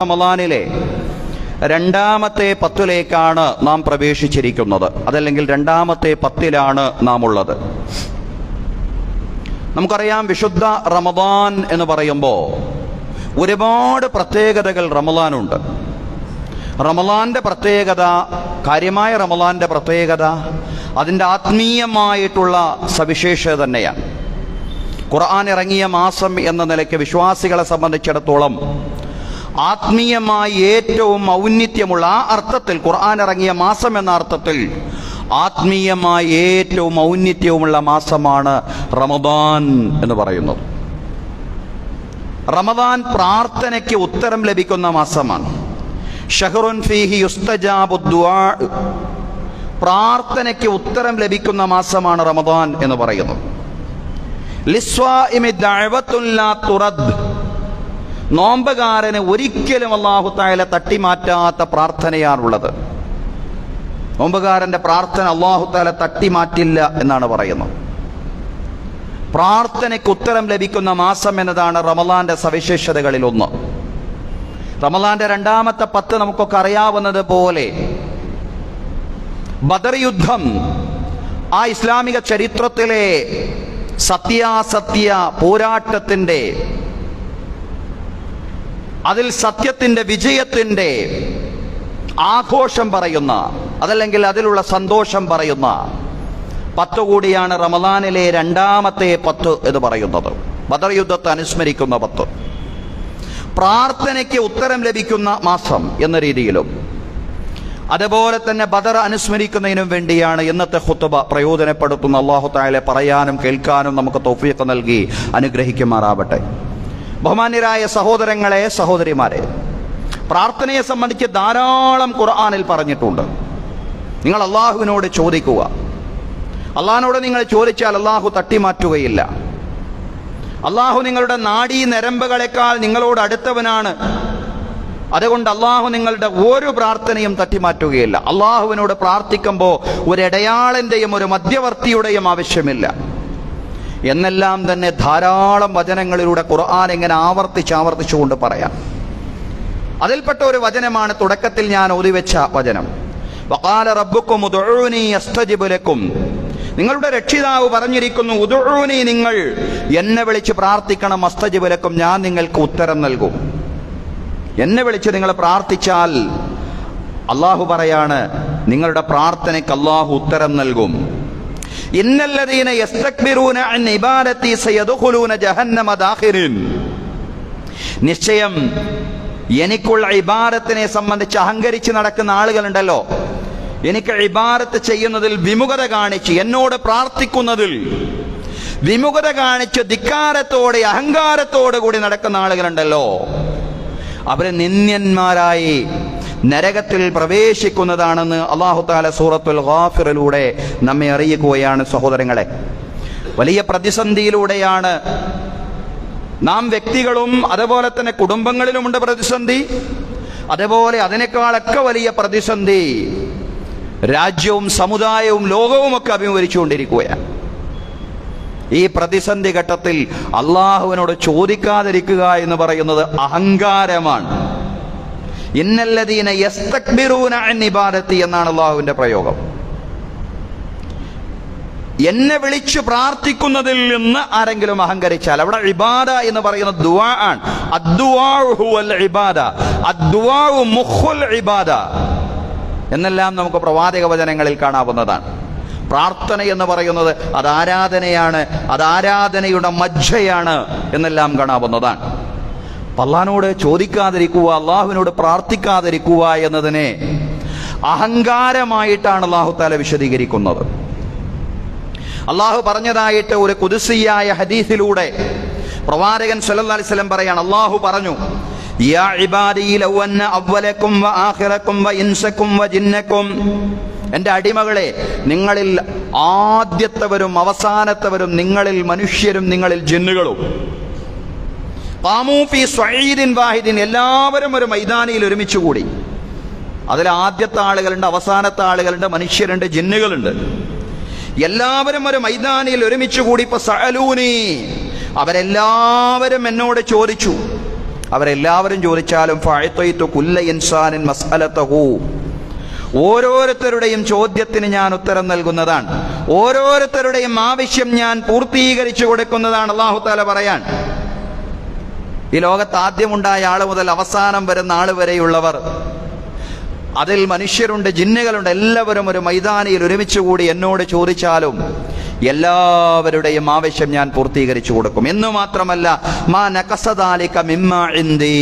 റമളാനിലെ രണ്ടാമത്തെ പത്തിലേക്കാണ് നാം പ്രവേശിച്ചിരിക്കുന്നത്. അതല്ലെങ്കിൽ രണ്ടാമത്തെ പത്തിലാണ് നാം ഉള്ളത്. നമുക്കറിയാം, വിശുദ്ധ റമളാൻ എന്ന് പറയുമ്പോൾ ഒരുപാട് പ്രത്യേകതകൾ റമളാനുണ്ട്. റമളാന്റെ പ്രത്യേകത, കാര്യമായ റമളാന്റെ പ്രത്യേകത അതിൻ്റെ ആത്മീയമായിട്ടുള്ള സവിശേഷത തന്നെയാണ്. ഖുർആൻ ഇറങ്ങിയ മാസം എന്ന നിലയ്ക്ക് വിശ്വാസികളെ സംബന്ധിച്ചിടത്തോളം ആത്മീയമായി ഏറ്റവും ഔന്നിത്യമുള്ള, ആ അർത്ഥത്തിൽ ഖുർആൻ ഇറങ്ങിയ മാസം എന്ന അർത്ഥത്തിൽ ആത്മീയമായി ഏറ്റവും ഔന്നിത്യവുമുള്ള മാസമാണ് റമദാൻ എന്ന് പറയുന്നത്. റമദാൻ പ്രാർത്ഥനയ്ക്ക് ഉത്തരം ലഭിക്കുന്ന മാസമാണ്. ഷഹ്റുൻ ഫീഹി യുസ്തജാബു ദുആ, പ്രാർത്ഥനയ്ക്ക് ഉത്തരം ലഭിക്കുന്ന മാസമാണ് റമദാൻ എന്ന് പറയുന്നത്. ലിസ്വാഇമി ദഅവത്തുൻ ലാ തുറദ്, നോമ്പുകാരന് ഒരിക്കലും അല്ലാഹു തആല തട്ടിമാറ്റാത്ത പ്രാർത്ഥനയാണുള്ളത്. നോമ്പുകാരന്റെ പ്രാർത്ഥന അല്ലാഹു തആല തട്ടിമാറ്റില്ല എന്നാണ് പറയുന്നത്. പ്രാർത്ഥനയ്ക്ക് ഉത്തരം ലഭിക്കുന്ന മാസം എന്നതാണ് റമളാന്റെ സവിശേഷതകളിൽ ഒന്ന്. റമളാന്റെ രണ്ടാമത്തെ പത്ത് നമുക്കൊക്കെ അറിയാവുന്നത് പോലെ ബദർ യുദ്ധം ആ ഇസ്ലാമിക ചരിത്രത്തിലെ സത്യാസത്യ പോരാട്ടത്തിന്റെ, അതിൽ സത്യത്തിന്റെ വിജയത്തിന്റെ ആഘോഷം പറയുന്ന, അതല്ലെങ്കിൽ അതിലുള്ള സന്തോഷം പറയുന്ന പത്ത് കൂടിയാണ് റമളാനിലെ രണ്ടാമത്തെ പത്ത് എന്ന് പറയുന്നത്. ബദർ യുദ്ധത്തെ അനുസ്മരിക്കുന്ന പത്ത്, പ്രാർത്ഥനയ്ക്ക് ഉത്തരം ലഭിക്കുന്ന മാസം എന്ന രീതിയിലും, അതുപോലെ തന്നെ ബദർ അനുസ്മരിക്കുന്നതിനും വേണ്ടിയാണ് ഇന്നത്തെ ഖുത്ബ പ്രയോജനപ്പെടുത്തുന്ന. അല്ലാഹു തആല പറയാനും കേൾക്കാനും നമുക്ക് തൗഫീഖ് നൽകി അനുഗ്രഹിക്കുമാറാവട്ടെ. ബഹുമാന്യരായ സഹോദരങ്ങളെ, സഹോദരിമാരെ, പ്രാർത്ഥനയെ സംബന്ധിച്ച് ധാരാളം ഖുർആനിൽ പറഞ്ഞിട്ടുണ്ട്. നിങ്ങൾ അള്ളാഹുവിനോട് ചോദിക്കുക. അള്ളാഹിനോട് നിങ്ങൾ ചോദിച്ചാൽ അള്ളാഹു തട്ടിമാറ്റുകയില്ല. അള്ളാഹു നിങ്ങളുടെ നാഡീ നരമ്പുകളെക്കാൾ നിങ്ങളോട് അടുത്തവനാണ്. അതുകൊണ്ട് അള്ളാഹു നിങ്ങളുടെ ഒരു പ്രാർത്ഥനയും തട്ടിമാറ്റുകയില്ല. അള്ളാഹുവിനോട് പ്രാർത്ഥിക്കുമ്പോൾ ഒരു ഇടയാളന്റെയും ഒരു മധ്യവർത്തിയുടെയും ആവശ്യമില്ല എന്നെല്ലാം തന്നെ ധാരാളം വചനങ്ങളിലൂടെ ഖുർആൻ ഇങ്ങനെ ആവർത്തിച്ചുകൊണ്ട് പറയാം. അതിൽപ്പെട്ട ഒരു വചനമാണ് തുടക്കത്തിൽ ഞാൻ ഓതിവെച്ച വചനം. വഖാല റബ്ബുക്കും ഉദ്ഉനി അസ്തജിബ് ലക്കും, നിങ്ങളുടെ രക്ഷിതാവ് പറഞ്ഞിരിക്കുന്നു, ഉദ്ഉനി, നിങ്ങൾ എന്നെ വിളിച്ച് പ്രാർത്ഥിക്കണം, അസ്തജിബ് ലക്കും, ഞാൻ നിങ്ങൾക്ക് ഉത്തരം നൽകും. എന്നെ വിളിച്ച് നിങ്ങൾ പ്രാർത്ഥിച്ചാൽ അള്ളാഹു പറയാണ്, നിങ്ങളുടെ പ്രാർത്ഥനയ്ക്ക് അള്ളാഹു ഉത്തരം നൽകും. ഇന്നല്ലദീന യസ്തക്ബിറൂന അൻ ഇബാദതി സയദ്ഖുലൂന ജഹന്നമ ദാഖിരീൻ, നിശ്ചയം എനിക്കുള്ള ഇബാദത്തിനെ സംബന്ധിച്ച് അഹങ്കരിച്ച് നടക്കുന്ന ആളുകളുണ്ടല്ലോ, എനിക്ക് ഇബാദത്ത് ചെയ്യുന്നതിൽ വിമുഖത കാണിച്ച്, എന്നോട് പ്രാർത്ഥിക്കുന്നതിൽ വിമുഖത കാണിച്ച് ധിക്കാരത്തോടെ അഹങ്കാരത്തോടെ കൂടി നടക്കുന്ന ആളുകളുണ്ടല്ലോ, അവരെ നിന്ദ്യന്മാരായി നരകത്തിൽ പ്രവേശിക്കുന്നതാണെന്ന് അല്ലാഹു തആല സൂറത്തുൽ ഗാഫിറിലൂടെ നമ്മെ അറിയിക്കുകയാണ്. സഹോദരങ്ങളെ, വലിയ പ്രതിസന്ധിയിലൂടെയാണ് നാം വ്യക്തികളും അതുപോലെ തന്നെ കുടുംബങ്ങളിലുമുണ്ട് പ്രതിസന്ധി. അതുപോലെ അതിനേക്കാളൊക്കെ വലിയ പ്രതിസന്ധി രാജ്യവും സമുദായവും ലോകവും ഒക്കെ അഭിമുഖീകരിച്ചുകൊണ്ടിരിക്കുകയാണ്. ഈ പ്രതിസന്ധി ഘട്ടത്തിൽ അള്ളാഹുവിനോട് ചോദിക്കാതിരിക്കുക എന്ന് പറയുന്നത് അഹങ്കാരമാണ്. ഇന്നല്ലദീന യസ്തക്ബിറൂന അൻ ഇബാദതി എന്നാണ് അള്ളാഹുവിന്റെ പ്രയോഗം. എന്നെ വിളിച്ചു പ്രാർത്ഥിക്കുന്നതിൽ നിന്ന് ആരെങ്കിലും അഹങ്കരിച്ചാൽ, അവിടെ ഇബാദ എന്ന് പറയുന്നത് ദുആ ആണ്. അദ്ദുആഉ ഹുവൽ ഇബാദ, അദ്ദുആഉ മുഖുൽ ഇബാദ എന്നെല്ലാം നമുക്ക് പ്രവാചക വചനങ്ങളിൽ കാണാവുന്നതാണ്. പ്രാർത്ഥന എന്ന് പറയുന്നത് അത് ആരാധനയാണ്, അത് ആരാധനയുടെ മജ്ജയാണ് എന്നെല്ലാം കാണാവുന്നതാണ്. അള്ളാഹിനോട് ചോദിക്കാതിരിക്കുക, അള്ളാഹുവിനോട് പ്രാർത്ഥിക്കാതിരിക്കുക എന്നതിനെ അഹങ്കാരമായിട്ടാണ് അല്ലാഹു തആല വിശദീകരിക്കുന്നത്. അള്ളാഹു പറഞ്ഞതായിട്ട് ഒരു ഖുദ്സിയായ ഹദീസിലൂടെ പ്രവാചകൻ സല്ലല്ലാഹു അലൈഹി വസല്ലം പറയാണ്, അള്ളാഹു പറഞ്ഞു, യാ ഇബാദി ലൗ അന്ന അവ്വലക്കും വ ആഖിറക്കും വ ഇൻസക്കും വ ജിന്നക്കും, എൻ്റെ അടിമകളെ, നിങ്ങളിൽ ആദ്യത്തവരും അവസാനത്തവരും, നിങ്ങളിൽ മനുഷ്യരും നിങ്ങളിൽ ജിന്നുകളും, ഖാമൂ ഫീ സ്വഈദിൻ വാഹിദിൻ, എല്ലാവരും ഒരു മൈതാനിയിൽ ഒരുമിച്ച് കൂടി. അതിൽ ആദ്യത്തെ ആളുകളുണ്ട്, അവസാനത്തെ ആളുകളുണ്ട്, മനുഷ്യരുണ്ട്, ജിന്നുകളുണ്ട്. എല്ലാവരും ഒരു മൈതാനിയിൽ ഒരുമിച്ച് കൂടി. സഅലൂനി, അവരെല്ലാവരും എന്നോട് ചോദിച്ചു, അവരെല്ലാവരും ചോദിച്ചാലും ഫഅതൈതു കുല്ല ഇൻസാനിൻ മസ്അലതഹു, ഓരോരുത്തരുടെയും ചോദ്യത്തിന് ഞാൻ ഉത്തരം നൽകുന്നതാണ്, ഓരോരുത്തരുടെയും ആവശ്യം ഞാൻ പൂർത്തീകരിച്ചു കൊടുക്കുന്നതാണ്. അല്ലാഹു തആല പറയാൻ, ഈ ലോകത്ത് ആദ്യമുണ്ടായ ആൾ മുതൽ അവസാനം വരുന്ന ആൾ വരെയുള്ളവർ, അതിൽ മനുഷ്യരുണ്ട്, ജിന്നുകളുണ്ട്, എല്ലാവരും ഒരു മൈതാനിയിൽ ഒരുമിച്ച് കൂടി എന്നോട് ചോദിച്ചാലും എല്ലാവരുടെയും ആവശ്യം ഞാൻ പൂർത്തീകരിച്ചു കൊടുക്കും. എന്ന് മാത്രമല്ല, മാ നഖസദാലിക മിമ്മാ ഇൻദി,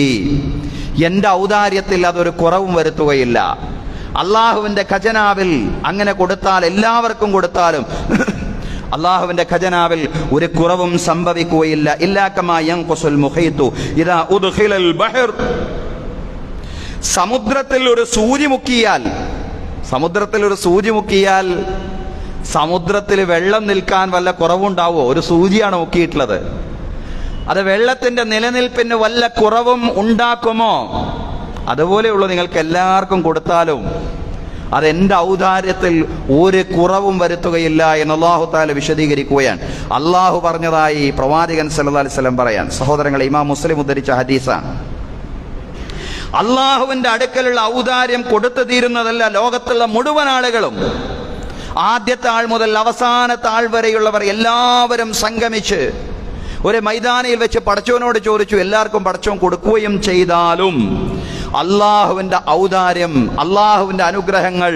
എൻ്റെ ഔദാര്യത്തിൽ അതൊരു കുറവും വരുത്തുകയില്ല. അള്ളാഹുവിൻ്റെ ഖജനാവിൽ അങ്ങനെ കൊടുത്താൽ, എല്ലാവർക്കും കൊടുത്താലും അള്ളാഹുവിന്റെ ഖജനാവിൽ ഒരു കുറവും സംഭവിക്കുകയില്ല. ഇല്ലാ കമാ യൻഖുസുൽ മുഹീതു ഇദാ ഉദ്ഖിലൽ ബഹർ, സമുദ്രത്തിൽ ഒരു സൂചി മുക്കിയാൽ, സമുദ്രത്തിൽ വെള്ളം നിൽക്കാൻ വല്ല കുറവുണ്ടാവോ? ഒരു സൂചിയാണ് മുക്കിയിട്ടുള്ളത്, അത് വെള്ളത്തിന്റെ നിലനിൽപ്പിന് വല്ല കുറവും ഉണ്ടാക്കുമോ? അതുപോലെയുള്ളൂ നിങ്ങൾക്ക് എല്ലാവർക്കും കൊടുത്താലും അതെന്റെ ഔദാര്യത്തിൽ ഒരു കുറവും വരുത്തുകയില്ല എന്ന് അല്ലാഹു തആല വിശദീകരിക്കുകയാണ്. അള്ളാഹു പറഞ്ഞതായി പ്രവാചകൻ സല്ലല്ലാഹു അലൈഹി വസല്ലം പറയാൻ. സഹോദരങ്ങളെ, ഇമാം മുസ്ലിം ഉദ്ധരിച്ച ഹദീസാണ്. അള്ളാഹുവിന്റെ അടുക്കലുള്ള ഔദാര്യം കൊടുത്തു തീരുന്നതല്ല ലോകത്തുള്ള മുഴുവൻ ആളുകളും, ആദ്യത്തെ ആൾ മുതൽ അവസാനത്തെ ആൾ വരെയുള്ളവർ എല്ലാവരും സംഗമിച്ച് ഒരു മൈതാനിയിൽ വെച്ച് പടച്ചവനോട് ചോദിച്ചു. എല്ലാവർക്കും പടച്ചവൻ കൊടുക്കുകയും ചെയ്താലും അള്ളാഹുവിന്റെ ഔദാര്യം, അള്ളാഹുവിന്റെ അനുഗ്രഹങ്ങൾ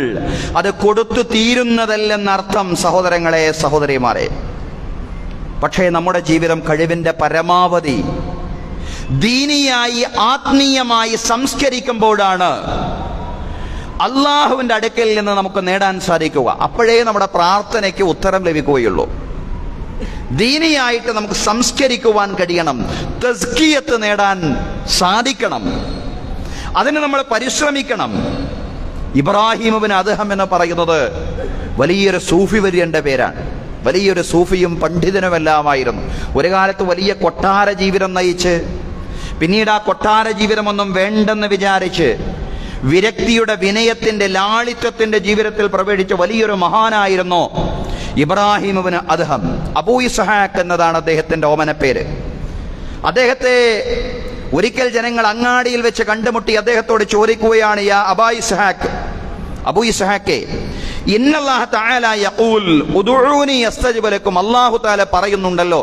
അത് കൊടുത്തു തീരുന്നതല്ലെന്നർത്ഥം സഹോദരങ്ങളെ, സഹോദരിമാരെ. പക്ഷേ നമ്മുടെ ജീവിതം കഴിവിന്റെ പരമാവധി ദീനിയായി ആത്മീയമായി സംസ്കരിക്കുമ്പോഴാണ് അള്ളാഹുവിന്റെ അടുക്കൽ നിന്ന് നമുക്ക് നേടാൻ സാധിക്കുക. അപ്പോഴേ നമ്മുടെ പ്രാർത്ഥനയ്ക്ക് ഉത്തരം ലഭിക്കുകയുള്ളൂ. ദീനിയായിട്ട് നമുക്ക് സംസ്കരിക്കുവാൻ കഴിയണം, തസ്കിയത്ത് നേടാൻ സാധിക്കണം. അതിന് നമ്മൾ പരിശ്രമിക്കണം. ഇബ്രാഹിം ഇബ്നു അദ്ഹം എന്ന് പറയുന്നത് വലിയൊരു സൂഫി വര്യന്റെ പേരാണ്. വലിയൊരു സൂഫിയും പണ്ഡിതനുമെല്ലാമായിരുന്നു. ഒരു കാലത്ത് വലിയ കൊട്ടാര ജീവിതം നയിച്ച്, പിന്നീട് ആ കൊട്ടാര ജീവിതമൊന്നും വേണ്ടെന്ന് വിചാരിച്ച് വിരക്തിയുടെ, വിനയത്തിന്റെ, ലാളിത്യത്തിന്റെ ജീവിതത്തിൽ പ്രവേശിച്ച വലിയൊരു മഹാനായിരുന്നു ഇബ്രാഹിം ഇബ്നു അദ്ഹം. അബൂ ഇസ്ഹാഖ് എന്നതാണ് അദ്ദേഹത്തിന്റെ ഓമനപ്പേര്. അദ്ദേഹത്തെ ഒരിക്കൽ ജനങ്ങൾ അങ്ങാടിയിൽ വെച്ച് കണ്ടുമുട്ടി അദ്ദേഹത്തോട് ചോദിക്കുകയാണ്, യാ അബാ ഇസ്ഹാഖ്, അബൂ ഇസ്ഹാഖേ, ഇന്നല്ലാഹ തആല യഖൂൽ ഉദ്ഉനി യസ്തജിബ് ലക്കും, അല്ലാഹു തആല പറയുന്നുണ്ടല്ലോ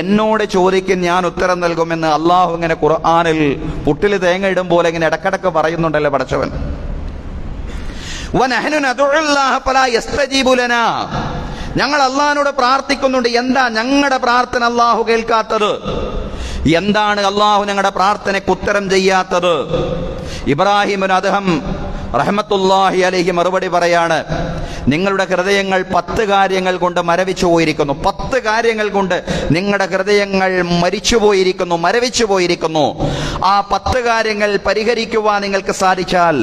എന്നോട് ചോദിക്കും ഞാൻ ഉത്തരം നൽകുമെന്ന്. അല്ലാഹു ഇങ്ങനെ ഖുർആനിൽ പുട്ടിൽ തേങ്ങ ഇടും പോലെ ഇങ്ങനെ ഇടക്കിടക്ക് പറയുന്നുണ്ടല്ലോ പടച്ചവൻ. വനഹ്നു നദുഉല്ലാഹ ഫലാ യസ്തജീബു ലനാ, ഞങ്ങൾ അല്ലാഹുവിനോട് പ്രാർത്ഥിക്കുന്നുണ്ട്, എന്താ ഞങ്ങളുടെ പ്രാർത്ഥന അല്ലാഹു കേൾക്കാത്തത്? എന്താണ് അല്ലാഹു ഞങ്ങളുടെ പ്രാർത്ഥനയ്ക്ക് ഉത്തരം ചെയ്യാത്തത്? ഇബ്രാഹിം ഇബ്നു അദ്ഹം റഹ്മത്തുള്ളാഹി അലൈഹി മറുപടി പറയാണ്, നിങ്ങളുടെ ഹൃദയങ്ങൾ 10 കാര്യങ്ങൾ കൊണ്ട് മരവിച്ചു പോയിരിക്കുന്നു. 10 കാര്യങ്ങൾ കൊണ്ട് നിങ്ങളുടെ ഹൃദയങ്ങൾ മരിച്ചു പോയിരിക്കുന്നു. ആ 10 കാര്യങ്ങൾ പരിഹരിക്കുവാൻ നിങ്ങൾക്ക് സാധിച്ചാൽ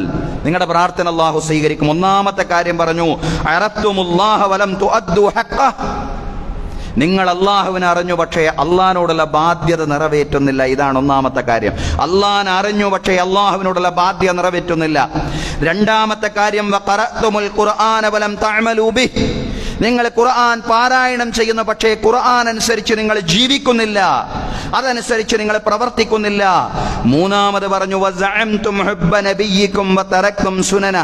നിങ്ങളുടെ പ്രാർത്ഥന അല്ലാഹു സ്വീകരിക്കും. ഒന്നാമത്തെ കാര്യം പറഞ്ഞു, അറത്തുമുല്ലാഹ വലം തുഅദ്ദു ഹഖ്ഖഹ്, നിങ്ങൾ അള്ളാഹുവിനെ അറിഞ്ഞു പക്ഷേ അള്ളാഹിനോടുള്ള ബാധ്യത നിറവേറ്റുന്നില്ല. ഇതാണ് ഒന്നാമത്തെ കാര്യം. അള്ളാഹിനെ അറിഞ്ഞു പക്ഷേ അള്ളാഹുവിനോടുള്ള ബാധ്യത നിറവേറ്റുന്നില്ല. രണ്ടാമത്തെ കാര്യം, വഖറഅതുൽ ഖുർആന വലം തഅമലൂ ബിഹി, നിങ്ങൾ ഖുർആൻ പാരായണം ചെയ്യുന്നു പക്ഷേ ഖുർആൻ അനുസരിച്ച് നിങ്ങൾ ജീവിക്കുന്നില്ല, അതനുസരിച്ച് നിങ്ങൾ പ്രവർത്തിക്കുന്നില്ല. മൂന്നാമത് പറഞ്ഞു, വസഅംതും ഹുബ്ബ നബിയിക്കും വതറക്തും സുനന,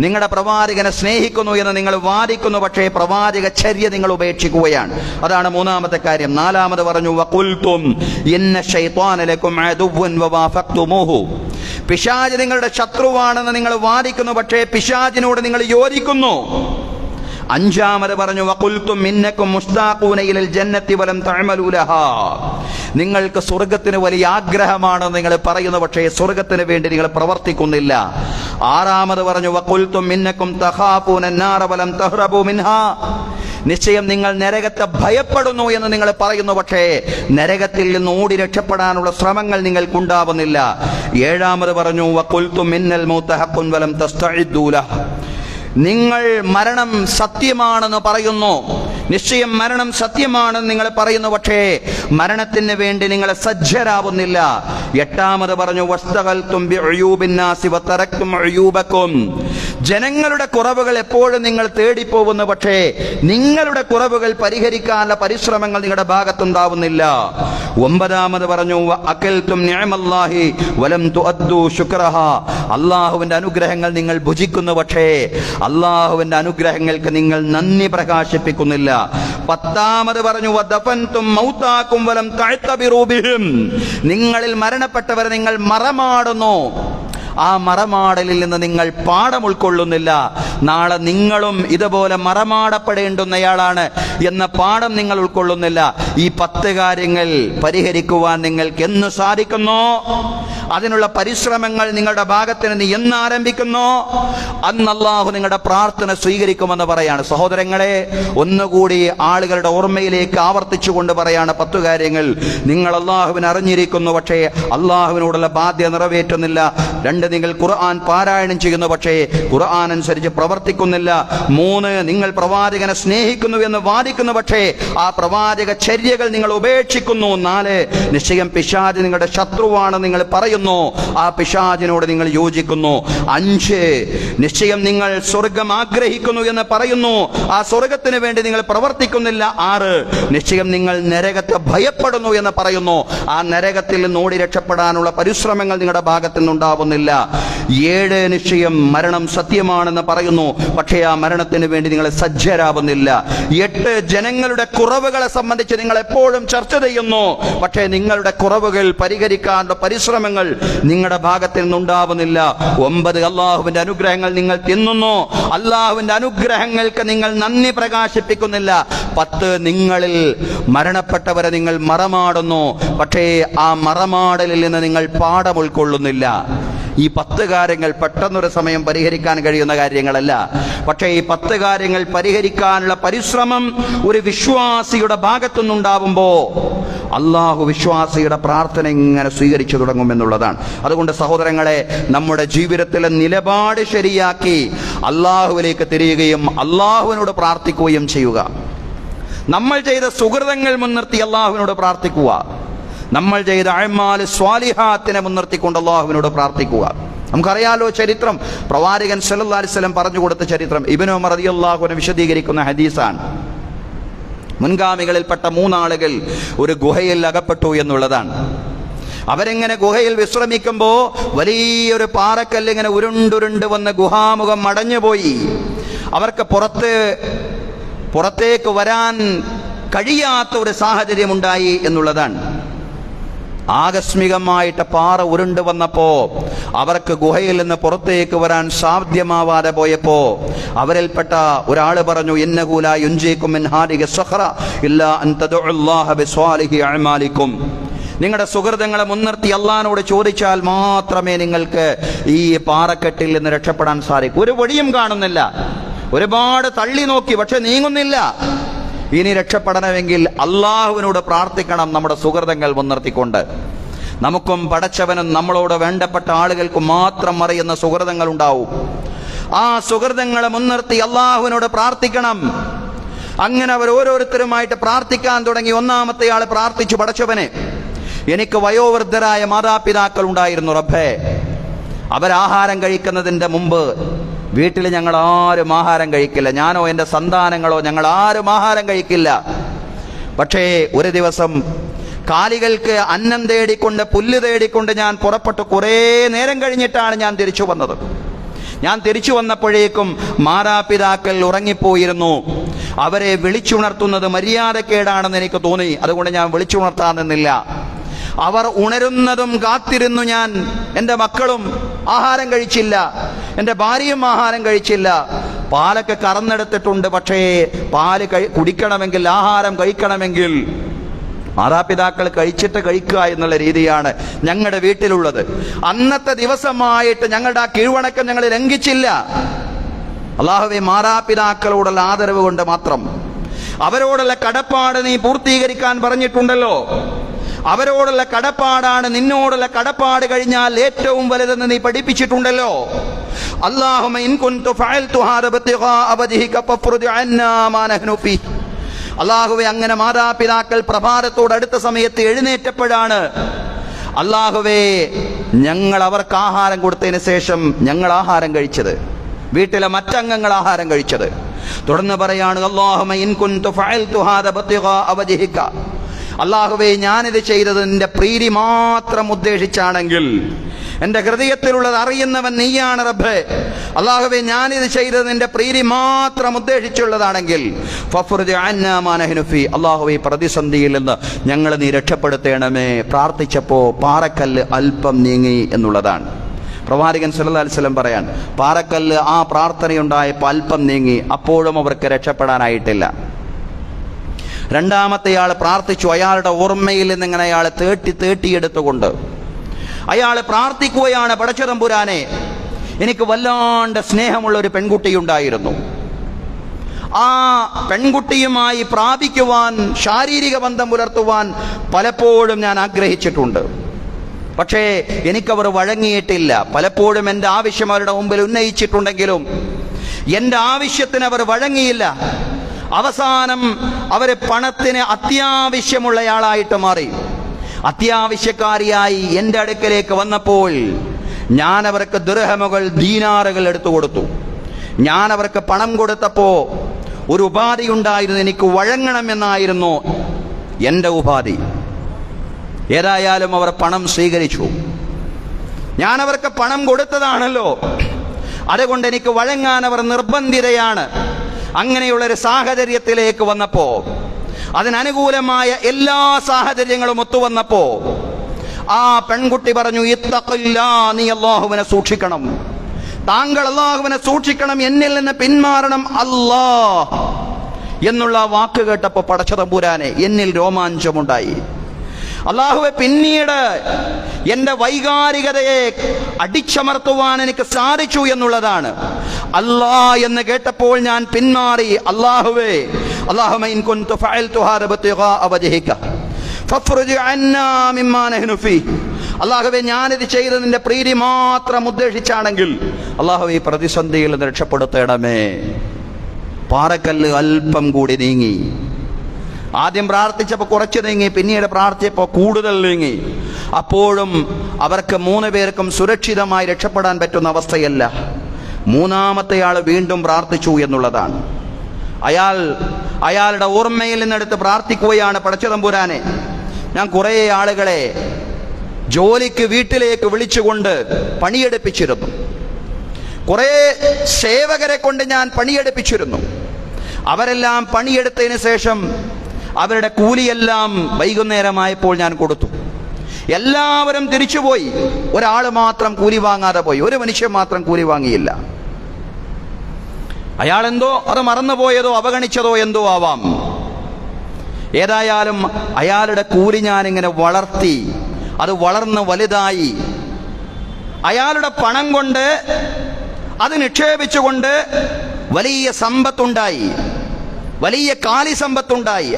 നിങ്ങളുടെ പ്രവാചകനെ സ്നേഹിക്കുന്നു എന്ന് നിങ്ങൾ വാദിക്കുന്നു പക്ഷേ പ്രവാചക ചര്യ നിങ്ങൾ ഉപേക്ഷിക്കുകയാണ്. അതാണ് മൂന്നാമത്തെ കാര്യം. നാലാമത് പറഞ്ഞു, വഖുൽതും ഇന്ന ശൈത്വാന ലക്കും അദുവ്വൻ വവാഫഖ്തുമൂഹു, പിശാച് നിങ്ങളുടെ ശത്രുവാണെന്ന് നിങ്ങൾ വാദിക്കുന്നു പക്ഷേ പിശാചിനോട് നിങ്ങൾ യോജിക്കുന്നു. അഞ്ചാമത് പറഞ്ഞു, വഖുൽതും ഇന്നക്കും മുസ്താഖൂന ഇലൽ ജന്നത്തി വലം തഅമലൂ ലഹാ, നിങ്ങൾക്ക് സ്വർഗത്തിന് വലിയ ആഗ്രഹമാണ് നിങ്ങൾ പറയുന്നു പക്ഷേ സ്വർഗത്തിന് വേണ്ടി നിങ്ങൾ പ്രവർത്തിക്കുന്നില്ല. ആറാമത് പറഞ്ഞു, വഖുൽതും ഇന്നക്കും തഖാഫൂന അന്നാറ വലം തഹ്റബൂ മിൻഹാ, നിശ്ചയം നിങ്ങൾ നരകത്തെ ഭയപ്പെടുന്നു എന്ന് നിങ്ങൾ പറയുന്നു പക്ഷേ നരകത്തിൽ നിന്ന് ഓടി രക്ഷപ്പെടാനുള്ള ശ്രമങ്ങൾ നിങ്ങൾക്കുണ്ടാവുന്നില്ല. ഏഴാമത് പറഞ്ഞു, വഖുൽതും ഇന്നൽ മൗത ഹഖ്ഖുൻ വലം തസ്തഇദ്ദൂ ലഹു, നിങ്ങൾ മരണം സത്യമാണെന്ന് പറയുന്നു, നിശ്ചയം മരണം സത്യമാണെന്ന് നിങ്ങൾ പറയുന്നു പക്ഷേ മരണത്തിന് വേണ്ടി നിങ്ങൾ സജ്ജരാവുന്നില്ല. എട്ടാമത് പറഞ്ഞു, വസ്തഖൽതും ബിഉയൂബിൻ നാസി വതറക്തും ഉയൂബക്കും, ജനങ്ങളുടെ കുറവുകൾ എപ്പോഴും നിങ്ങൾ തേടിപ്പോകുന്നു, പക്ഷേ നിങ്ങളുടെ കുറവുകൾ പരിഹരിക്കാനുള്ള പരിശ്രമങ്ങൾ നിങ്ങളുടെ ഭാഗത്തുണ്ടാവുന്നില്ല. 9 പറഞ്ഞു, അകൽതും നിഅമല്ലാഹി വലം തുഅദ്ദു ശുക്റഹ. അല്ലാഹുവിന്റെ അനുഗ്രഹങ്ങൾ നിങ്ങൾ ഭുജിക്കുന്നു, പക്ഷേ അല്ലാഹുവിന്റെ അനുഗ്രഹങ്ങൾക്ക് നിങ്ങൾ നന്ദി പ്രകാശിപ്പിക്കുന്നില്ല. 10 പറഞ്ഞു, വദഫൻതും മൗതാകും വലം തഅതബിറു ബിഹിം. നിങ്ങളിൽ മരണപ്പെട്ടവരെ നിങ്ങൾ മറമാടുന്നു, ആ മറമാടലിൽ നിന്ന് നിങ്ങൾ പാഠം ഉൾക്കൊള്ളുന്നില്ല. നാളെ നിങ്ങളും ഇതുപോലെ മറമാടപ്പെടേണ്ടുന്നയാളാണ് എന്ന പാഠം നിങ്ങൾ ഉൾക്കൊള്ളുന്നില്ല. ഈ 10 കാര്യങ്ങൾ പരിഹരിക്കുവാൻ നിങ്ങൾക്ക് എന്ന് സാധിക്കുന്നോ, അതിനുള്ള പരിശ്രമങ്ങൾ നിങ്ങളുടെ ഭാഗത്ത് നിന്ന് എന്ന് ആരംഭിക്കുന്നോ, അന്ന് അല്ലാഹു നിങ്ങളുടെ പ്രാർത്ഥന സ്വീകരിക്കുമെന്ന് പറയാണ്. സഹോദരങ്ങളെ, ഒന്നുകൂടി ആളുകളുടെ ഓർമ്മയിലേക്ക് ആവർത്തിച്ചുകൊണ്ട് പറയാണ് 10 കാര്യങ്ങൾ. നിങ്ങൾ അല്ലാഹുവിനെ അറിഞ്ഞിരിക്കുന്നു, പക്ഷേ അല്ലാഹുവിനോടുള്ള ബാധ്യത നിറവേറ്റുന്നില്ല. 2, നിങ്ങൾ ഖുർആൻ പാരായണം ചെയ്യുന്നു, പക്ഷേ ഖുർആൻ അനുസരിച്ച് പ്രവർത്തിക്കുന്നില്ല. 3, നിങ്ങൾ പ്രവാചകനെ സ്നേഹിക്കുന്നു എന്ന് വാദിക്കുന്നു, പക്ഷേ ആ പ്രവാചക ചര്യകൾ നിങ്ങൾ ഉപേക്ഷിക്കുന്നു. 4, നിശ്ചയം പിശാച് നിങ്ങളുടെ ശത്രുവാണ് നിങ്ങൾ പറയുന്നു, ആ പിശാചിനോട് നിങ്ങൾ യോജിക്കുന്നു. 5, നിശ്ചയം നിങ്ങൾ സ്വർഗം ആഗ്രഹിക്കുന്നു എന്ന് പറയുന്നു, ആ സ്വർഗത്തിന് വേണ്ടി നിങ്ങൾ പ്രവർത്തിക്കുന്നില്ല. 6, നിശ്ചയം നിങ്ങൾ നരകത്തെ ഭയപ്പെടുന്നു എന്ന് പറയുന്നു, ആ നരകത്തിൽ നിന്ന് ഓടി രക്ഷപ്പെടാനുള്ള പരിശ്രമങ്ങൾ നിങ്ങളുടെ ഭാഗത്തു നിന്നുണ്ടാവുന്നില്ല. 7, നിശ്ചയം മരണം സത്യമാണെന്ന് പറയുന്നു, പക്ഷേ ആ മരണത്തിന് വേണ്ടി നിങ്ങൾ സജ്ജരാവുന്നില്ല. 8, ജനങ്ങളുടെ കുറവുകളെ സംബന്ധിച്ച് നിങ്ങൾ എപ്പോഴും ചർച്ച ചെയ്യുന്നു, പക്ഷേ നിങ്ങളുടെ കുറവുകൾ പരിഹരിക്കാനുള്ള പരിശ്രമങ്ങൾ നിങ്ങളുടെ ഭാഗത്തിൽ നിന്നുണ്ടാവുന്നില്ല. 9, അല്ലാഹുവിന്റെ അനുഗ്രഹങ്ങൾ നിങ്ങൾ തിന്നുന്നു, അല്ലാഹുവിന്റെ അനുഗ്രഹങ്ങൾക്ക് നിങ്ങൾ നന്ദി പ്രകാശിപ്പിക്കുന്നില്ല. 10, നിങ്ങളിൽ മരണപ്പെട്ടവരെ നിങ്ങൾ മറമാടുന്നു, പക്ഷേ ആ മറമാടലിൽ നിന്ന് നിങ്ങൾ പാഠം ഉൾക്കൊള്ളുന്നില്ല. ഈ 10 കാര്യങ്ങൾ പെട്ടെന്നൊരു സമയം പരിഹരിക്കാൻ കഴിയുന്ന കാര്യങ്ങളല്ല. പക്ഷേ ഈ 10 കാര്യങ്ങൾ പരിഹരിക്കാനുള്ള പരിശ്രമം ഒരു വിശ്വാസിയുടെ ഭാഗത്തുനിന്നുണ്ടാവുമ്പോൾ അള്ളാഹു വിശ്വാസിയുടെ പ്രാർത്ഥന ഇങ്ങനെ സ്വീകരിച്ചു തുടങ്ങുമെന്നുള്ളതാണ്. അതുകൊണ്ട് സഹോദരങ്ങളെ, നമ്മുടെ ജീവിതത്തിലെ നിലപാട് ശരിയാക്കി അള്ളാഹുവിലേക്ക് തിരിയുകയും അള്ളാഹുവിനോട് പ്രാർത്ഥിക്കുകയും ചെയ്യുക. നമ്മൾ ചെയ്ത സുഹൃതങ്ങൾ മുൻനിർത്തി അള്ളാഹുവിനോട് പ്രാർത്ഥിക്കുക. നമ്മൾ ചെയ്ത അഅ്മാൽ സ്വാലിഹാത്തിനെ മുൻനിർത്തിക്കൊണ്ട് അള്ളാഹുവിനോട് പ്രാർത്ഥിക്കുക. നമുക്കറിയാലോ ചരിത്രം, പ്രവാചകൻ സല്ലല്ലാഹു അലൈഹി വസല്ലം പറഞ്ഞു കൊടുത്ത ചരിത്രം. ഇബ്നു ഉമർ റളിയല്ലാഹു അൻഹു വിശദീകരിക്കുന്ന ഹദീസാണ്. മുൻഗാമികളിൽപ്പെട്ട 3 ആളുകൾ ഒരു ഗുഹയിൽ അകപ്പെട്ടു എന്നുള്ളതാണ്. അവരെങ്ങനെ ഗുഹയിൽ വിശ്രമിക്കുമ്പോൾ വലിയൊരു പാറക്കല്ലിങ്ങനെ ഉരുണ്ടുരുണ്ട് വന്ന് ഗുഹാമുഖം അടഞ്ഞുപോയി. അവർക്ക് പുറത്തേക്ക് വരാൻ കഴിയാത്ത ഒരു സാഹചര്യമുണ്ടായി എന്നുള്ളതാണ്. ആകസ്മികമായിട്ട് പാറ ഉരുണ്ടു വന്നപ്പോ അവർക്ക് ഗുഹയിൽ നിന്ന് പുറത്തേക്ക് വരാൻ സാധ്യമാവാതെ പോയപ്പോ അവരിൽപ്പെട്ട ഒരാള് പറഞ്ഞു, ഇന്നഹു ലാ യുൻജീകും മിൻ ഹാദിഹി സഖറ ഇല്ലാ അൻ തദഉല്ലാഹ ബിസ്വാലിഹി അഅമാലികും. നിങ്ങളുടെ സുഹൃതങ്ങളെ മുൻനിർത്തി അള്ളാഹിനോട് ചോദിച്ചാൽ മാത്രമേ നിങ്ങൾക്ക് ഈ പാറക്കെട്ടിൽ നിന്ന് രക്ഷപ്പെടാൻ സാധിക്കൂ. ഒരു വഴിയും കാണുന്നില്ല, ഒരുപാട് തള്ളി നോക്കി, പക്ഷെ നീങ്ങുന്നില്ല. ഇനി രക്ഷപ്പെടണമെങ്കിൽ അള്ളാഹുവിനോട് പ്രാർത്ഥിക്കണം. നമ്മുടെ സുഹൃതങ്ങൾ മുൻനിർത്തിക്കൊണ്ട് നമുക്കും പടച്ചവനും നമ്മളോട് വേണ്ടപ്പെട്ട ആളുകൾക്ക് മാത്രം അറിയുന്ന സുഹൃതങ്ങൾ ഉണ്ടാവും. ആ സുഹൃതങ്ങളെ മുൻനിർത്തി അള്ളാഹുവിനോട് പ്രാർത്ഥിക്കണം. അങ്ങനെ അവർ ഓരോരുത്തരുമായിട്ട് പ്രാർത്ഥിക്കാൻ തുടങ്ങി. 1-ാമത്തെ ആൾ പ്രാർത്ഥിച്ചു, പടച്ചവനെ, എനിക്ക് വയോവൃദ്ധരായ മാതാപിതാക്കൾ ഉണ്ടായിരുന്നു റബ്ബേ. അവരാഹാരം കഴിക്കുന്നതിൻ്റെ മുമ്പ് വീട്ടിൽ ഞങ്ങൾ ആരും ആഹാരം കഴിക്കില്ല, ഞാനോ എൻ്റെ സന്താനങ്ങളോ ഞങ്ങൾ ആരും ആഹാരം കഴിക്കില്ല. പക്ഷേ ഒരു ദിവസം കാലികൾക്ക് അന്നം തേടിക്കൊണ്ട് പുല്ല് തേടിക്കൊണ്ട് ഞാൻ പുറപ്പെട്ടു. കുറേ നേരം കഴിഞ്ഞിട്ടാണ് ഞാൻ തിരിച്ചു വന്നത്. ഞാൻ തിരിച്ചു വന്നപ്പോഴേക്കും മാതാപിതാക്കൾ ഉറങ്ങിപ്പോയിരുന്നു. അവരെ വിളിച്ചുണർത്തുന്നത് മര്യാദക്കേടാണെന്ന് എനിക്ക് തോന്നി. അതുകൊണ്ട് ഞാൻ വിളിച്ചുണർത്താൻ നിന്നില്ല. അവർ ഉണരുന്നതും കാത്തിരുന്നു ഞാൻ. എൻ്റെ മക്കളും ആഹാരം കഴിച്ചില്ല, എൻ്റെ ഭാര്യയും ആഹാരം കഴിച്ചില്ല. പാലൊക്കെ കറന്നെടുത്തിട്ടുണ്ട്, പക്ഷേ പാല് കുടിക്കണമെങ്കിൽ, ആഹാരം കഴിക്കണമെങ്കിൽ മാതാപിതാക്കൾ കഴിച്ചിട്ട് കഴിക്കുക എന്നുള്ള രീതിയാണ് ഞങ്ങളുടെ വീട്ടിലുള്ളത്. അന്നത്തെ ദിവസമായിട്ട് ഞങ്ങളുടെ ആ കീഴ്വണക്കം ഞങ്ങൾ ലംഘിച്ചില്ല. അല്ലാഹുവേ, മാതാപിതാക്കളോടുള്ള ആദരവ് കൊണ്ട് മാത്രം, അവരോടുള്ള കടപ്പാട് നീ പൂർത്തീകരിക്കാൻ പറഞ്ഞിട്ടുണ്ടല്ലോ. അവരോടുള്ള കടപ്പാടാണ് നിന്നോടുള്ള കടപ്പാട് കഴിഞ്ഞാൽ ഏറ്റവും വലുതെന്ന് നീ പഠിപ്പിച്ചിട്ടുണ്ടല്ലോ. അല്ലാഹുമ്മ ഇൻ കുൻതു ഫഅൽതു ഹാദ ബിത്തിഗാഅ വജ്ഹിക ഫഫ്റുദ് അന്നാ മാ നഹ്നു ഫീ. അല്ലാഹുവേ, അങ്ങനെ മാതാപിതാക്കൾ പ്രഭാതത്തോട് അടുത്ത സമയത്ത് എഴുന്നേറ്റപ്പോഴാണ് അല്ലാഹുവേ ഞങ്ങൾ അവർക്ക് ആഹാരം കൊടുത്തതിന് ശേഷം ഞങ്ങൾ ആഹാരം കഴിച്ചത്. വീട്ടിലെ മറ്റംഗങ്ങൾ ആഹാരം കഴിച്ചത്. തുടർന്ന് പറയാണ്, അല്ലാഹുമ്മ ഇൻ കുൻതു ഫഅൽതു ഹാദാ ബത്തിഗാഅ വജ്ഹിക, അല്ലാഹുവേ ഞാനിത് ചെയ്തത് നിന്റെ പ്രീതി മാത്രം ഉദ്ദേശിച്ചാണെങ്കിൽ, എൻ്റെ ഹൃദയത്തിലുള്ളത് അറിയുന്നവൻ നീയാണ് റബ്ബേ, അല്ലാഹുവേ ഞാനിത് ചെയ്തത് നിന്റെ പ്രീതി മാത്രം ഉദ്ദേശിച്ചുള്ളതാണെങ്കിൽ ഫഫ്റുജ് അന്നാ മാ നഹ്നു ഫീ, അല്ലാഹുവേ പ്രതിസന്ധിയിൽ നിന്ന് ഞങ്ങളെ നീ രക്ഷപ്പെടുത്തേണമേ. പ്രാർത്ഥിച്ചപ്പോൾ പാറക്കല്ല് അല്പം നീങ്ങി എന്നുള്ളതാണ്. പ്രവാചകൻ സല്ലല്ലാഹു അലൈഹി വസല്ലം പറയാൻ, പാറക്കല്ല് ആ പ്രാർത്ഥനയുണ്ടായപ്പോൾ അല്പം നീങ്ങി, അപ്പോഴും അവർക്ക് രക്ഷപ്പെടാനായിട്ടില്ല. രണ്ടാമത്തെ ആൾ പ്രാർത്ഥിച്ചു. അയാളുടെ ഓർമ്മയിൽ നിന്നിങ്ങനെ അയാൾ തേട്ടിയെടുത്തുകൊണ്ട് അയാൾ പ്രാർത്ഥിക്കുകയാണ്, പടച്ചതമ്പുരാനെ എനിക്ക് വല്ലാണ്ട് സ്നേഹമുള്ള ഒരു പെൺകുട്ടിയുണ്ടായിരുന്നു, ആ പെൺകുട്ടിയുമായി പ്രാപിക്കുവാൻ, ശാരീരിക ബന്ധം പുലർത്തുവാൻ പലപ്പോഴും ഞാൻ ആഗ്രഹിച്ചിട്ടുണ്ട്. പക്ഷേ എനിക്കവർ വഴങ്ങിയിട്ടില്ല. പലപ്പോഴും എൻ്റെ ആവശ്യം അവരുടെ മുമ്പിൽ ഉന്നയിച്ചിട്ടുണ്ടെങ്കിലും എൻ്റെ ആവശ്യത്തിന് അവർ വഴങ്ങിയില്ല. അവസാനം അവർ പണത്തിന് അത്യാവശ്യമുള്ളയാളായിട്ട് മാറി. അത്യാവശ്യക്കാരിയായി എൻ്റെ അടുക്കലേക്ക് വന്നപ്പോൾ ഞാൻ അവർക്ക് ദിർഹമുകൾ, ദീനാറുകൾ എടുത്തു കൊടുത്തു. ഞാൻ അവർക്ക് പണം കൊടുത്തപ്പോൾ ഒരു ഉപാധി ഉണ്ടായിരുന്നു, എനിക്ക് വഴങ്ങണമെന്നായിരുന്നു എൻ്റെ ഉപാധി. ഏതായാലും അവർ പണം സ്വീകരിച്ചു. ഞാൻ അവർക്ക് പണം കൊടുത്തതാണല്ലോ, അതുകൊണ്ട് എനിക്ക് വഴങ്ങാൻ അവർ നിർബന്ധിതയാണ്. അങ്ങനെയുള്ളൊരു സാഹചര്യത്തിലേക്ക് വന്നപ്പോ, അതിനനുകൂലമായ എല്ലാ സാഹചര്യങ്ങളും ഒത്തുവന്നപ്പോ ആ പെൺകുട്ടി പറഞ്ഞു, ഇത്തഖില്ലാ, നീ അല്ലാഹുവിനെ സൂക്ഷിക്കണം, താങ്കൾ അല്ലാഹുവിനെ സൂക്ഷിക്കണം, എന്നിൽ നിന്ന് പിന്മാറണം അല്ലാഹ് എന്നുള്ള വാക്ക് കേട്ടപ്പോൾ പടച്ചതമ്പുരാനെ എന്നിൽ രോമാഞ്ചമുണ്ടായി. അല്ലാഹുവേ, പിന്നീട് എൻ്റെ വൈകാരികതയെ അടിച്ചമർത്തുവാൻ എനിക്ക് സാധിച്ചു എന്നുള്ളതാണ്. അല്ലാ എന്ന് കേട്ടപ്പോൾ ഞാൻ പിന്മാറി. അല്ലാഹുവേ, അല്ലാഹുമ്മ ഇൻ കുൻതു ഫഅൽതു ഹാദാ ബത്തിഗാഅ വജ്ഹിക ഫഫ്റുജ് അന്നാ മിമ്മാ നഹ്നു ഫീ, അല്ലാഹുവേ ഞാനിത് ചെയ്തതിൻ്റെ പ്രീതി മാത്രം ഉദ്ദേശിച്ചാണെങ്കിൽ അല്ലാഹുവേ ഈ പ്രതിസന്ധിയിൽ നിന്ന് രക്ഷപ്പെടുത്തണമേ. പാറക്കല്ല് അല്പം കൂടി നീങ്ങി. ആദ്യം പ്രാർത്ഥിച്ചപ്പോൾ കുറച്ച് നീങ്ങി, പിന്നീട് പ്രാർത്ഥിച്ചപ്പോൾ കൂടുതൽ നീങ്ങി. അപ്പോഴും അവർക്ക് 3 പേർക്കും സുരക്ഷിതമായി രക്ഷപ്പെടാൻ പറ്റുന്ന അവസ്ഥയല്ല. മൂന്നാമത്തെ ആൾ വീണ്ടും പ്രാർത്ഥിച്ചു എന്നുള്ളതാണ്. അയാളുടെ ഓർമ്മയിൽ നിന്നെടുത്ത് പ്രാർത്ഥിക്കുകയാണ്, പടച്ചതമ്പുരാനെ ഞാൻ കുറേ ആളുകളെ ജോലിക്ക് വീട്ടിലേക്ക് വിളിച്ചുകൊണ്ട് പണിയെടുപ്പിച്ചിരുന്നു, കുറേ സേവകരെ കൊണ്ട് ഞാൻ പണിയെടുപ്പിച്ചിരുന്നു. അവരെല്ലാം പണിയെടുത്തതിന് ശേഷം അവരുടെ കൂലിയെല്ലാം വൈകുന്നേരമായപ്പോൾ ഞാൻ കൊടുത്തു. എല്ലാവരും തിരിച്ചുപോയി, ഒരാൾ മാത്രം കൂലി വാങ്ങാതെ പോയി. ഒരു മനുഷ്യൻ മാത്രം കൂലി വാങ്ങിയില്ല. അയാളെന്തോ അത് മറന്നുപോയതോ അവഗണിച്ചതോ എന്തോ ആവാം. ഏതായാലും അയാളുടെ കൂലി ഞാനിങ്ങനെ വളർത്തി, അത് വളർന്ന് വലുതായി. അയാളുടെ പണം കൊണ്ട്, അത് നിക്ഷേപിച്ചുകൊണ്ട് വലിയ സമ്പത്തുണ്ടായി, വലിയ കാലി സമ്പത്തുണ്ടായി.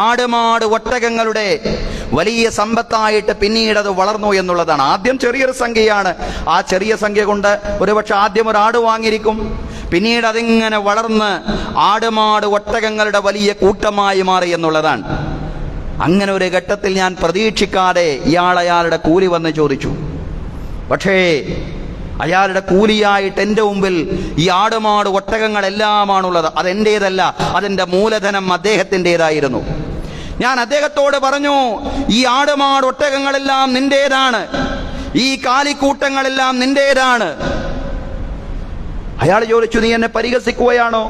ആടുമാട് ഒട്ടകങ്ങളുടെ വലിയ സമ്പത്തായിട്ട് പിന്നീട് അത് വളർന്നു എന്നുള്ളതാണ്. ആദ്യം ചെറിയൊരു സംഖ്യയാണ്. ആ ചെറിയ സംഖ്യ കൊണ്ട് ഒരുപക്ഷെ ആദ്യം ഒരു ആട് വാങ്ങിയിരിക്കും, പിന്നീട് അതിങ്ങനെ വളർന്ന് ആടുമാട് ഒട്ടകങ്ങളുടെ വലിയ കൂട്ടമായി മാറി എന്നുള്ളതാണ്. അങ്ങനെ ഒരു ഘട്ടത്തിൽ ഞാൻ പ്രതീക്ഷിക്കാതെ അയാളുടെ കൂലി വന്ന് ചോദിച്ചു. പക്ഷേ അയാളുടെ കൂലിയായിട്ട് എൻ്റെ മുമ്പിൽ ഈ ആടുമാട് ഒട്ടകങ്ങളെല്ലാമാണുള്ളത്. അതെൻ്റേതല്ല, അതിൻ്റെ മൂലധനം അദ്ദേഹത്തിൻ്റെതായിരുന്നു. ഞാൻ അദ്ദേഹത്തോട് പറഞ്ഞു, ഈ ആടുമാട് ഒട്ടകങ്ങളെല്ലാം നിന്റേതാണ്, ഈ കാലിക്കൂട്ടങ്ങളെല്ലാം നിന്റേതാണ്. അയാൾ ചോദിച്ചു, നീ എന്നെ പരിഹസിക്കുകയാണോ?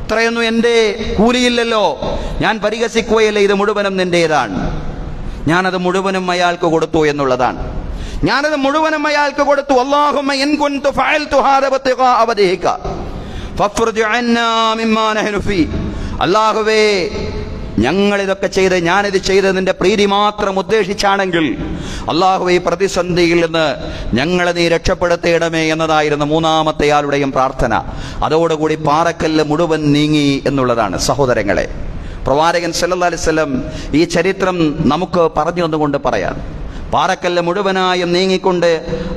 ഇത്രയൊന്നും എൻ്റെ കൂലിയില്ലല്ലോ. ഞാൻ പരിഹസിക്കുകയല്ല, ഇത് മുഴുവനും നിന്റേതാണ്. ഞാനത് മുഴുവനും അയാൾക്ക് കൊടുത്തു എന്നുള്ളതാണ്. ഞാനത് മുഴുവനും അയാൾക്ക് കൊടുത്തു. അല്ലാഹുമ്മ ഇൻ കുൻതു ഫഅൽതു ഹാദാ ബത്തിഗാഅ വജ്ഹിക ഫഫ്റുജ് അന്നാ മിമ്മാ നഹ്നു ഫീ, അല്ലാഹുവേ ഞങ്ങളിതൊക്കെ ചെയ്ത്, ഞാനിത് ചെയ്തതിൻ്റെ പ്രീതി മാത്രം ഉദ്ദേശിച്ചാണെങ്കിൽ അല്ലാഹുവേ ഈ പ്രതിസന്ധിയിൽ നിന്ന് ഞങ്ങളെ നീ രക്ഷപ്പെടുത്തേണമേ എന്നതായിരുന്നു മൂന്നാമത്തെ ആളുടെയും പ്രാർത്ഥന. അതോടുകൂടി പാറക്കല്ല് മുഴുവൻ നീങ്ങി എന്നുള്ളതാണ്. സഹോദരങ്ങളെ, പ്രവാചകൻ സല്ലല്ലാഹു അലൈഹി വസല്ലം ഈ ചരിത്രം നമുക്ക് പറഞ്ഞു തന്നുകൊണ്ട് പറയാം. പാറക്കല്ല് മുഴുവനായും നീങ്ങിക്കൊണ്ട്